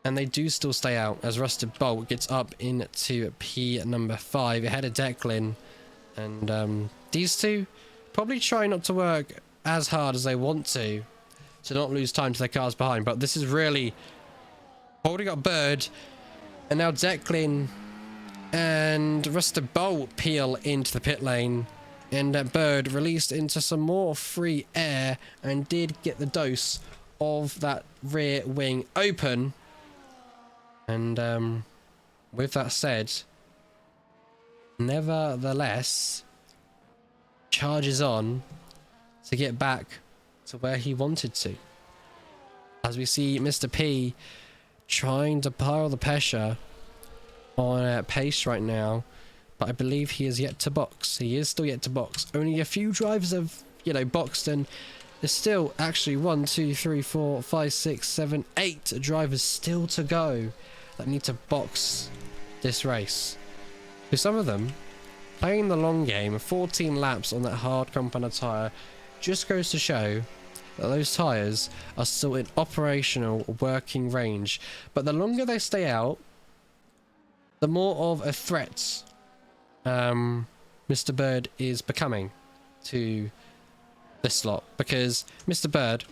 And they do still stay out as Rusted Bolt gets up into P number 5 ahead of Declan. And these two probably try not to work as hard as they want to not lose time to their cars behind. But this is really holding up Bird. And now Declan and Rusted Bolt peel into the pit lane. And Bird released into some more free air and did get the dose of that rear wing open. And with that said, nevertheless, charges on to get back to where he wanted to. As we see Mr. P trying to pile the pressure on pace right now, but I believe he is yet to box. He is still yet to box. Only a few drivers have, you know, boxed, and there's still actually 1, 2, 3, 4, 5, 6, 7, 8 drivers still to go that need to box this race. With some of them playing the long game, 14 laps on that hard compound tyre just goes to show that those tyres are still in operational working range. But the longer they stay out, the more of a threat Mr. Bird is becoming to this slot, because Mr. Bird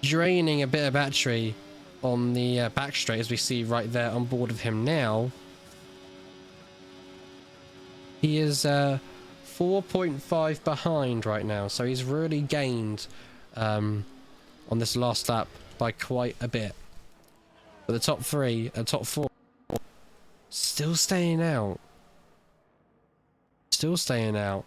draining a bit of battery on the back straight, as we see right there on board of him now. He is 4.5 behind right now, so he's really gained on this last lap by quite a bit. But the top 3 and top 4 still staying out. Still staying out.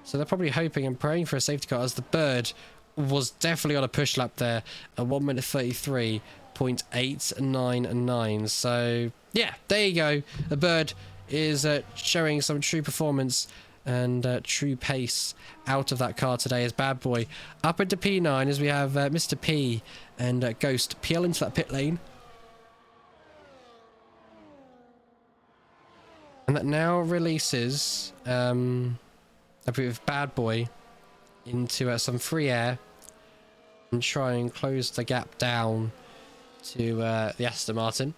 So they're probably hoping and praying for a safety car, as the Bird was definitely on a push lap there at 1 minute 33.899. So yeah, there you go. The Bird is showing some true performance and true pace out of that car today, as Bad Boy up into P9 as we have Mr. P and Ghost peel into that pit lane. And that now releases a bit of Bad Boy into some free air and try and close the gap down to the Aston Martin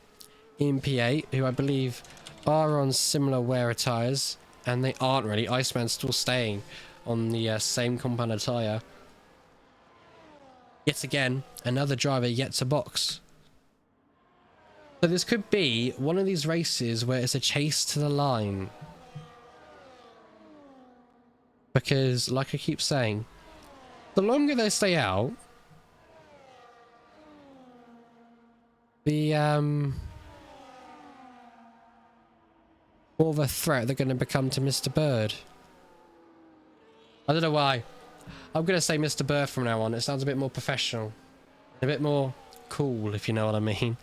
in P8, who I believe are on similar wear tyres, and they aren't really. Iceman's still staying on the same compound tyre. Yet again, another driver yet to box. So this could be one of these races where it's a chase to the line. Because, like I keep saying, the longer they stay out, the more of a threat they're going to become to Mr. Bird. I don't know why. I'm going to say Mr. Bird from now on. It sounds a bit more professional. A bit more cool, if you know what I mean.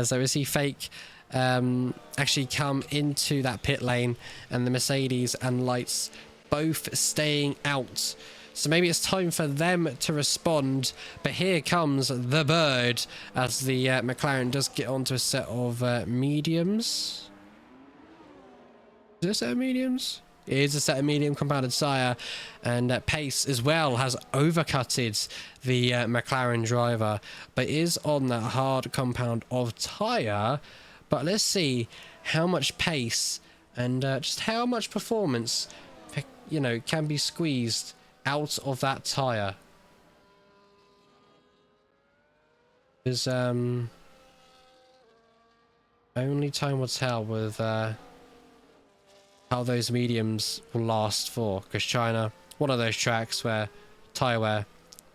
So we see Fake actually come into that pit lane, and the Mercedes and Lights both staying out. So maybe it's time for them to respond. But here comes the Bird as the McLaren does get onto a set of mediums. Is it a set of mediums? It is a set of medium compounded tyre, and Pace as well has overcutted the McLaren driver, but is on that hard compound of tyre. But let's see how much pace and just how much performance, you know, can be squeezed out of that tyre. Because only time will tell with how those mediums will last for, because China, one of those tracks where tyre wear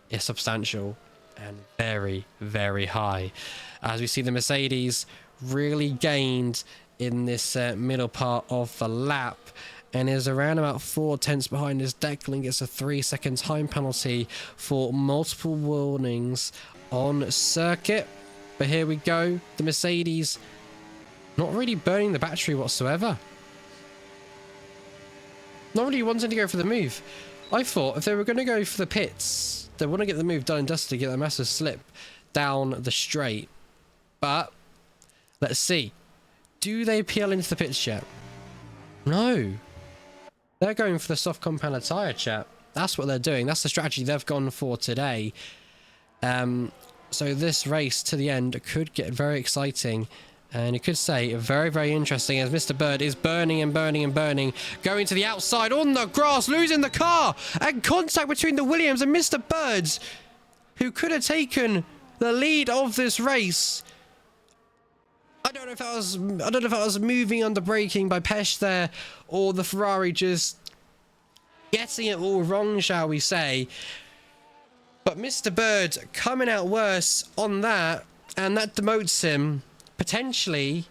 is substantial and very, very high. As we see the Mercedes really gained in this middle part of the lap, and is around about 4 tenths behind as Declan gets a 3-second time penalty for multiple warnings on circuit. But here we go, the Mercedes not really burning the battery whatsoever. Not really wanting to go for the move. I thought if they were going to go for the pits, they want to get the move done and dusted, get a massive slip, down the straight. But let's see. Do they peel into the pits yet? No. They're going for the soft compound tyre, chat. That's what they're doing. That's the strategy they've gone for today. So this race to the end could get very exciting. And it could say very, very interesting as Mr. Bird is burning and burning and burning. Going to the outside on the grass, losing the car. And contact between the Williams and Mr. Birds, who could have taken the lead of this race. I don't know if that was moving under braking by Pesh there, or the Ferrari just getting it all wrong, shall we say. But Mr. Bird coming out worse on that, and that demotes him potentially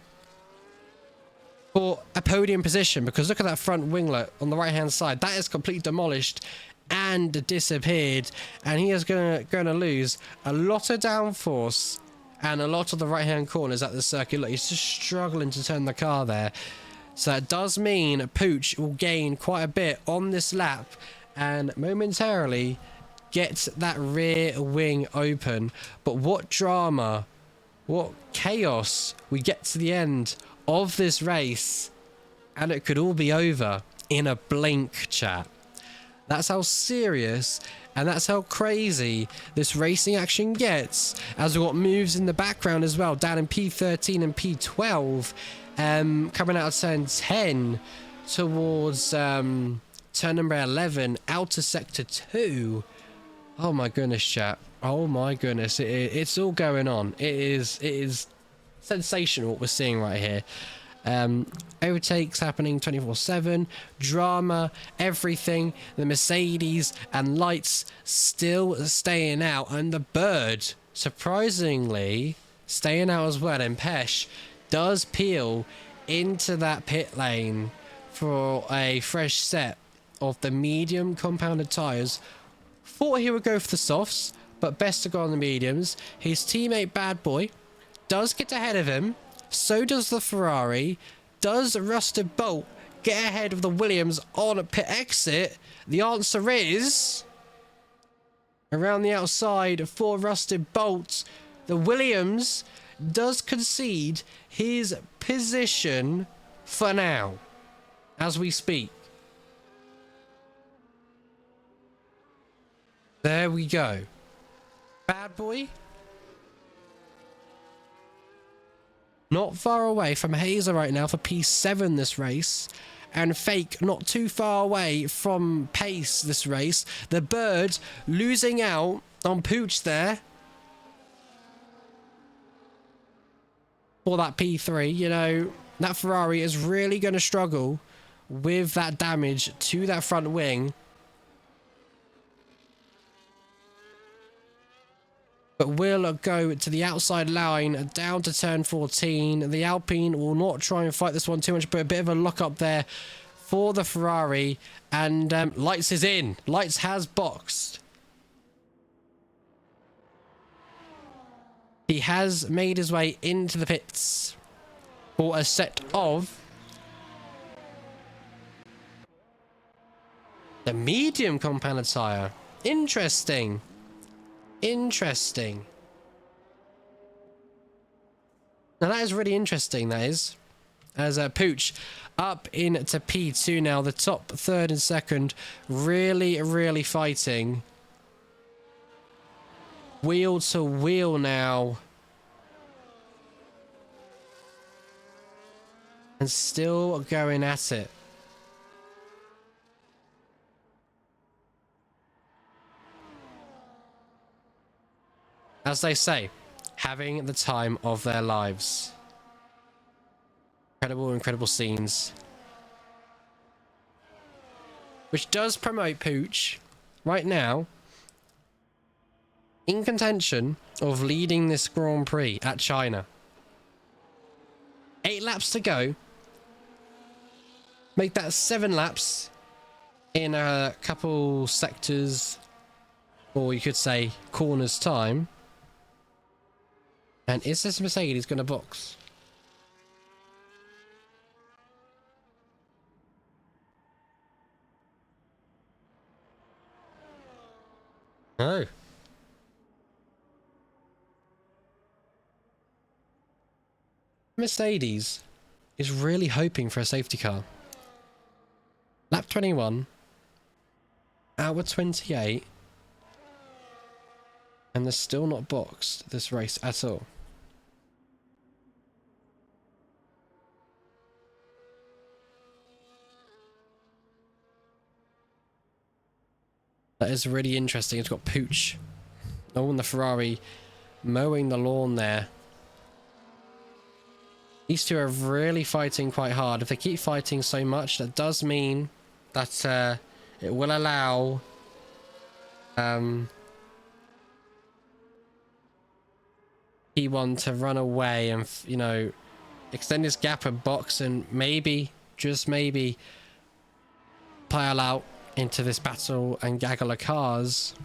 for a podium position, because look at that front winglet on the right hand side. That is completely demolished and disappeared, and he is gonna lose a lot of downforce and a lot of the right hand corners at the circuit. Look, he's just struggling to turn the car there. So that does mean Pooch will gain quite a bit on this lap and momentarily get that rear wing open. But what drama, what chaos. We get to the end of this race and it could all be over in a blink, chat. That's how serious and that's how crazy this racing action gets, as we've got moves in the background as well, down in P13 and P12, coming out of turn 10 towards turn number 11, outer sector 2. Oh my goodness, chat. Oh my goodness, it's all going on. It is sensational what we're seeing right here. Overtakes happening 24/7, drama, everything. The Mercedes and lights still staying out, and the Bird surprisingly staying out as well. And Pesh does peel into that pit lane for a fresh set of the medium compounded tyres. Thought he would go for the softs, but best to go on the mediums. His teammate Bad Boy does get ahead of him. So does the Ferrari. Does Rusted Bolt get ahead of the Williams on a pit exit? The answer is around the outside for Rusted Bolt. The Williams does concede his position for now, as we speak. There we go. Bad Boy not far away from Hazer right now for P7 this race. And Fake not too far away from Pace this race. The Bird losing out on Pooch there for that P3. You know, that Ferrari is really going to struggle with that damage to that front wing. But will go to the outside line, down to turn 14. The Alpine will not try and fight this one too much, but a bit of a lock up there for the Ferrari. And Lights is in. Lights has boxed. He has made his way into the pits for a set of the medium compounded tyre. Interesting. Interesting. Now that is really interesting, that is. As Pooch up into P2 now, the top third and second really fighting. Wheel to wheel now. And still going at it. As they say, having the time of their lives. Incredible scenes. Which does promote Pooch, right now, in contention of leading this Grand Prix at China. 8 laps to go. Make that 7 laps in a couple sectors, or you could say corners time. And is this Mercedes going to box? No. Mercedes is really hoping for a safety car. Lap 21, hour 28, and they're still not boxed this race at all. That is really interesting. It's got Pooch. Oh, and the Ferrari mowing the lawn there. These two are really fighting quite hard. If they keep fighting so much, that does mean that it will allow P1 to run away and, you know, extend his gap and box and maybe, just maybe, pile out into this battle and gaggle of cars.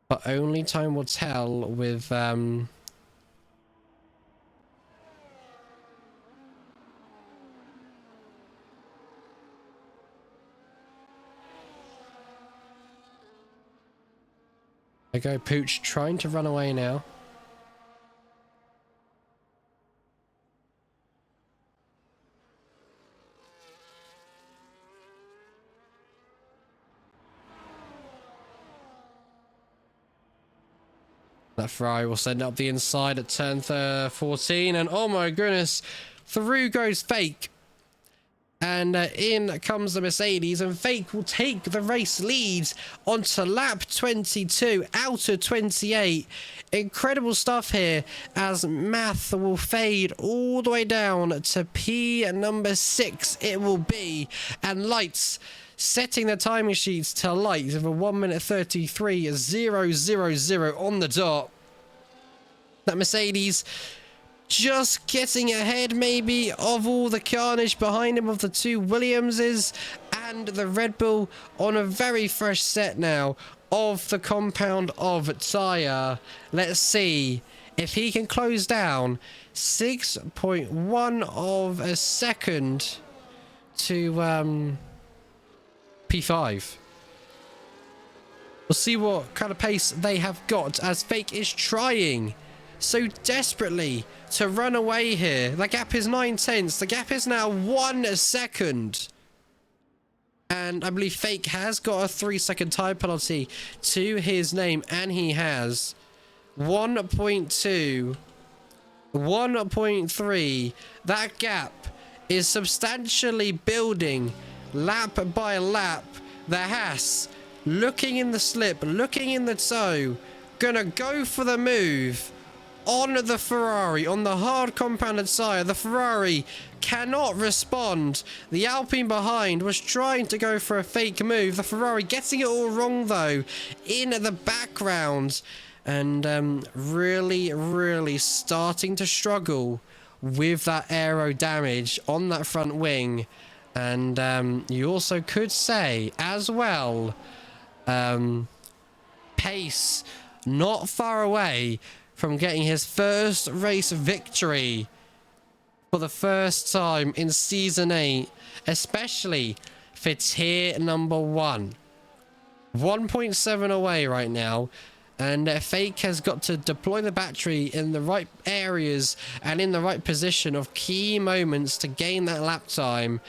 But only time will tell with there go Pooch trying to run away now. That Ferrari will send up the inside at turn 14, and oh my goodness, through goes Fake. And in comes the Mercedes, and Fake will take the race lead onto lap 22 out of 28. Incredible stuff here as math will fade all the way down to P number 6 it will be, and lights setting the timing sheets to light of a 1:33.000 on the dot. That Mercedes just getting ahead maybe of all the carnage behind him of the two Williamses, and the Red Bull on a very fresh set now of the compound of tyre. Let's see if he can close down 6.1 of a second to P5. We'll see what kind of pace they have got as Fake is trying so desperately to run away here. The gap is 9/10. The gap is now 1 second. And I believe Fake has got a 3-second time penalty to his name, and he has 1.2, 1.3. That gap is substantially building lap by lap. The Haas looking in the slip, looking in the toe, gonna go for the move on the Ferrari, on the hard compounded tyre. The Ferrari cannot respond. The Alpine behind was trying to go for a fake move. The Ferrari getting it all wrong though in the background, and really starting to struggle with that aero damage on that front wing. And you also could say as well, Pace not far away from getting his first race victory for the first time in Season 8, especially for tier number 1. 1.7 away right now, and Fake has got to deploy the battery in the right areas and in the right position of key moments to gain that lap time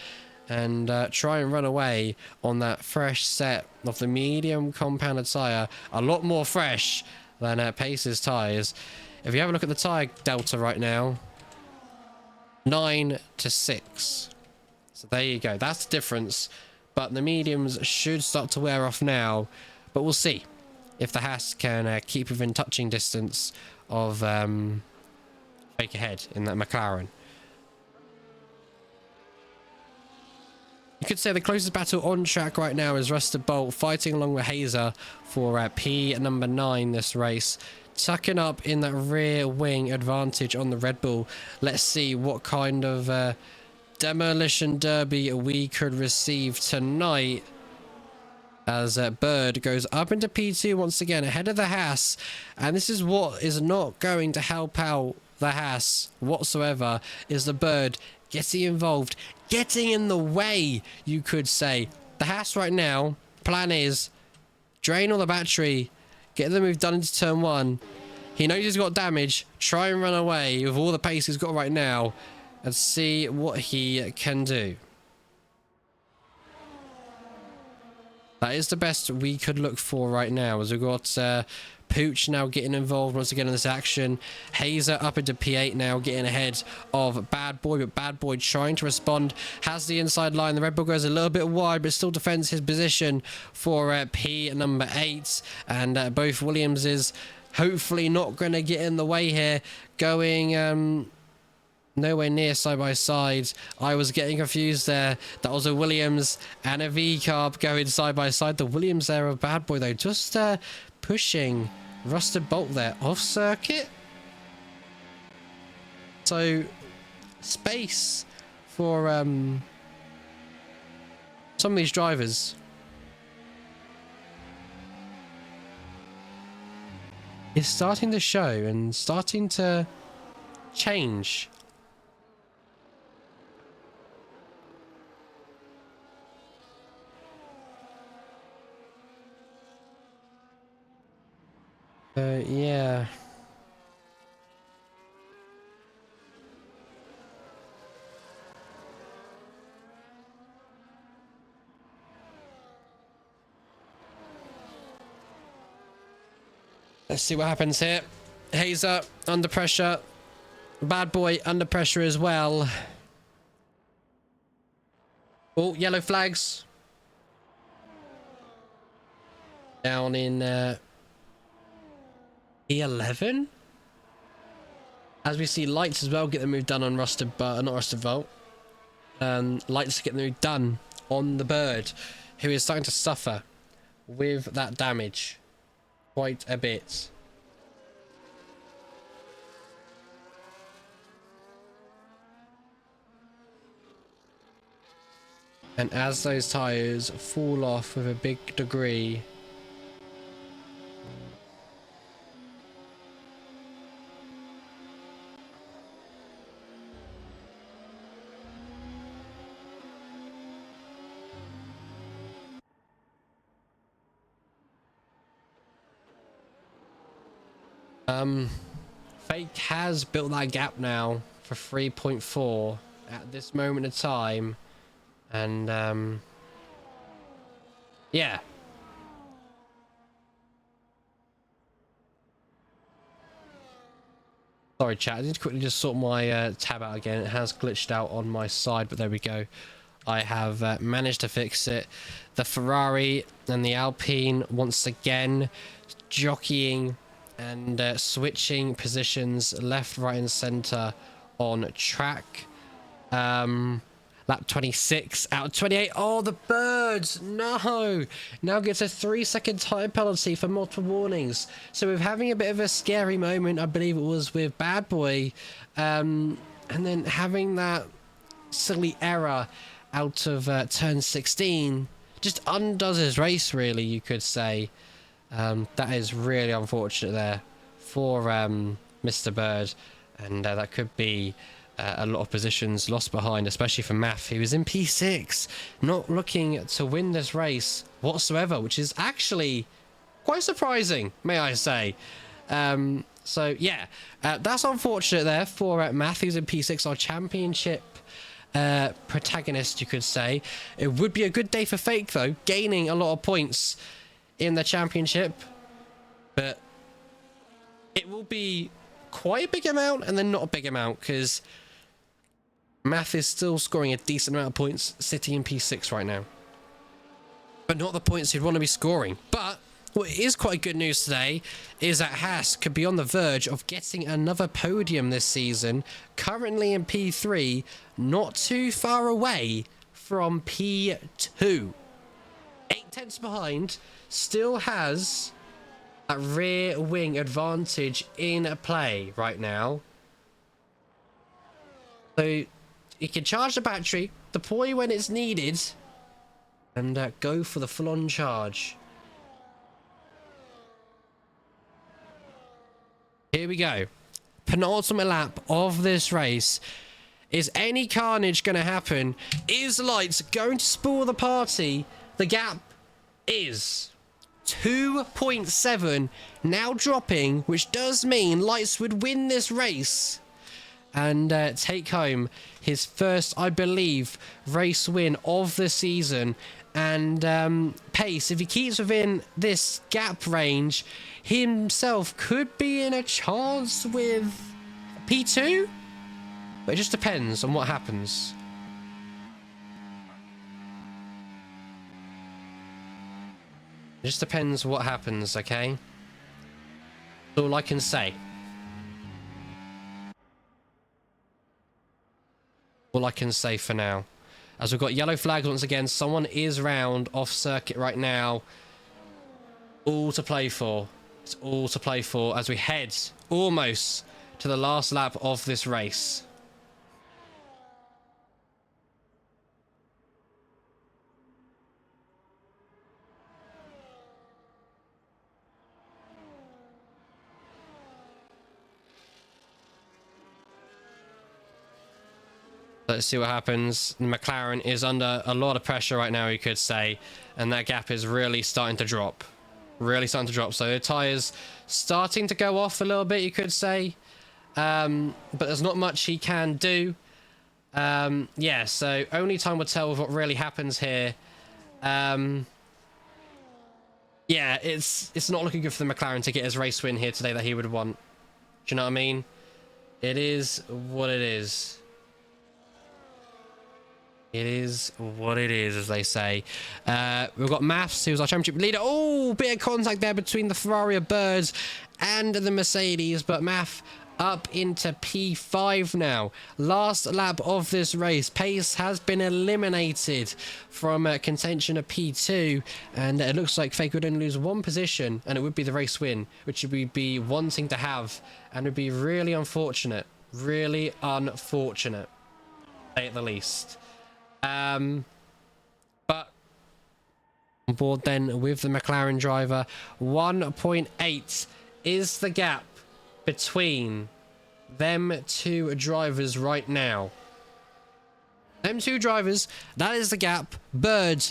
and try and run away on that fresh set of the medium compounded tyre. A lot more fresh than Pace's tyres. If you have a look at the tyre delta right now, 9-6. So there you go. That's the difference. But the mediums should start to wear off now. But we'll see if the Haas can keep within touching distance of Fake ahead in that McLaren. You could say the closest battle on track right now is Rusted Bolt fighting along with Hazer for P number 9 this race, tucking up in that rear wing advantage on the Red Bull. Let's see what kind of demolition derby we could receive tonight as Bird goes up into P2 once again ahead of the Haas, and this is what is not going to help out the Haas whatsoever, is the Bird getting involved, getting in the way, you could say. The Haas right now, plan is drain all the battery, get the move done into turn 1, He knows he's got damage. Try and run away with all the pace he's got right now and see what he can do. That is the best we could look for right now, as we've got Pooch now getting involved once again in this action. Hazer up into P8 now, getting ahead of Bad Boy, but Bad Boy trying to respond. Has the inside line. The Red Bull goes a little bit wide, but still defends his position for P number 8. And both Williamses hopefully not going to get in the way here. Going nowhere near side by side. I was getting confused there. That was a Williams and a V-Carb going side by side. The Williams there of Bad Boy though, just pushing Rusted Bolt there off circuit. So space for some of these drivers. Is starting to show and starting to change. Yeah. Let's see what happens here. Hazer under pressure. Bad Boy under pressure as well. Oh, yellow flags. Down in E11. As we see lights as well get the move done on Rusted, not Rusted Bolt. Lights get the move done on the Bird, who is starting to suffer with that damage quite a bit. And as those tires fall off with a big degree, Fake has built that gap now for 3.4 at this moment of time, and yeah. Sorry chat, I need to quickly just sort my tab out again. It has glitched out on my side, but there we go. I have managed to fix it. The Ferrari and the Alpine once again jockeying and switching positions left, right and center on track. Lap 26 out of 28. Oh, the Birds, no, now gets a 3-second time penalty for multiple warnings. So we're having a bit of a scary moment, I believe it was with Bad Boy, and then having that silly error out of turn 16 just undoes his race, really, you could say. That is really unfortunate there for Mr. Bird, and that could be a lot of positions lost behind, especially for Math. He was in P6, not looking to win this race whatsoever, which is actually quite surprising, may I say. So yeah, that's unfortunate there for Math. He's in P6, our championship protagonist, you could say. It would be a good day for Fake though, gaining a lot of points in the championship, but it will be quite a big amount and then not a big amount, because Math is still scoring a decent amount of points, sitting in P6 right now, but not the points he'd want to be scoring. But what is quite good news today is that Haas could be on the verge of getting another podium this season, currently in P3, not too far away from P2. 8 tenths behind, still has a rear wing advantage in play right now. So you can charge the battery, deploy when it's needed, and go for the full-on charge. Here we go. Penultimate lap of this race. Is any carnage going to happen? Is Lights going to spoil the party? The gap is 2.7 now dropping, which does mean Lights would win this race and take home his first, I believe, race win of the season. And Pace, if he keeps within this gap range, he himself could be in a chance with P2, but it just depends on what happens. It just depends what happens, okay? That's all I can say. All I can say for now. As we've got yellow flags once again, someone is round off circuit right now. All to play for. It's all to play for as we head almost to the last lap of this race. Let's see what happens. McLaren is under a lot of pressure right now, you could say, and that gap is really starting to drop. Really starting to drop. So the tyres starting to go off a little bit, you could say, but there's not much he can do. Yeah, so only time will tell with what really happens here. Yeah, it's not looking good for the McLaren to get his race win here today that he would want. Do you know what I mean? It is what it is. It is what it is, as they say. We've got Maths, who's our championship leader. Oh, bit of contact there between the Ferrari Birds and the Mercedes, but Math up into P5 now. Last lap of this race. Pace has been eliminated from contention of P2, and it looks like Fake would only lose one position, and it would be the race win, which we'd be wanting to have, and would be really unfortunate. Really unfortunate, to say at the least. But on board then with the McLaren driver, 1.8 is the gap between them two drivers right now. Them two drivers, that is the gap. Bird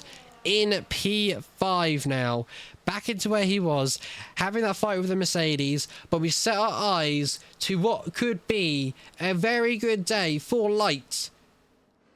in P5 now, back into where he was, having that fight with the Mercedes, but we set our eyes to what could be a very good day for Light.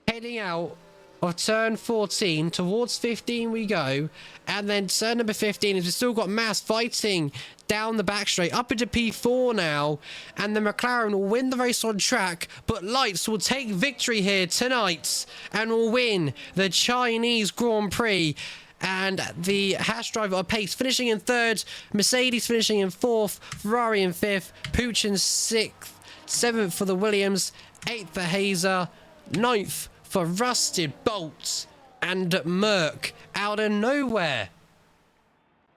Heading out of turn 14 towards 15 we go, and then turn number 15 is we've still got Mass fighting down the back straight up into P4 now, and the McLaren will win the race on track, but Lights will take victory here tonight and will win the Chinese Grand Prix. And the Haas driver of Pace finishing in third, Mercedes finishing in fourth, Ferrari in fifth, Pooch in sixth, seventh for the Williams, eighth for Hazer, ninth for Rusted Bolts, and Merck out of nowhere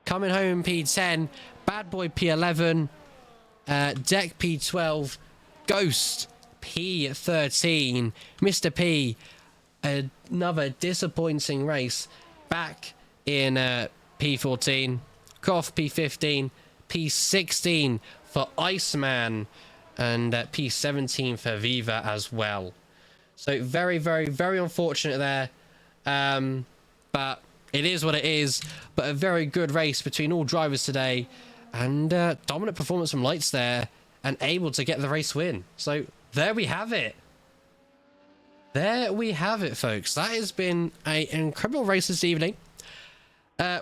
coming home P10, Bad Boy P11, Deck P12, Ghost P13, Mr. P, another disappointing race back in P14, Koff P15, P16 for Iceman, and P17 for Viva as well. So very, very, very unfortunate there. But it is what it is. But a very good race between all drivers today. And dominant performance from Lights there. And able to get the race win. So there we have it. There we have it, folks. That has been an incredible race this evening.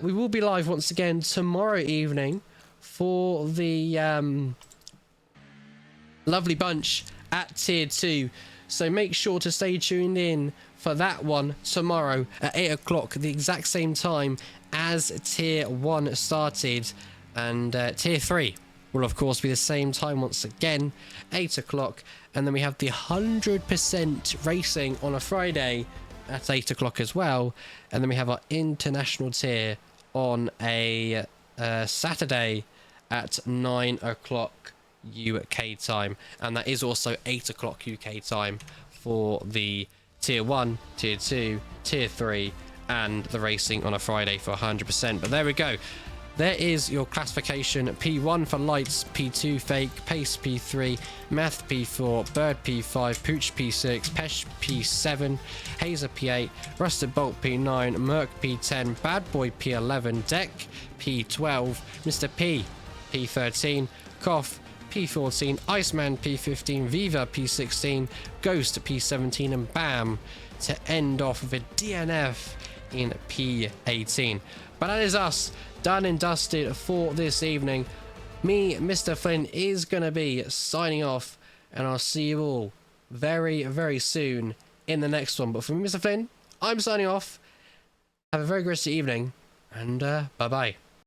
We will be live once again tomorrow evening for the lovely bunch at Tier 2. So make sure to stay tuned in for that one tomorrow at 8 o'clock, the exact same time as Tier 1 started. And Tier 3 will, of course, be the same time once again, 8 o'clock. And then we have the 100% racing on a Friday at 8 o'clock as well. And then we have our international tier on a Saturday at 9 o'clock UK time, and that is also 8 o'clock UK time for the Tier 1, Tier 2, Tier 3, and the racing on a Friday for 100%. But there we go. there is your classification. P1 for lights, P2 fake, pace P3, meth P4, bird P5, pooch P6, pesh P7, hazer P8, rusted bolt P9, merc P10, bad boy P11, deck P12, Mr. P P13, cough P14, Iceman P15, Viva P16, Ghost P17, and bam, to end off with a DNF in P18. But that is us done and dusted for this evening. Me, Mr. Flynn, is going to be signing off, and I'll see you all very, very soon in the next one. But from Mr. Flynn, I'm signing off. Have a very great evening, and bye-bye.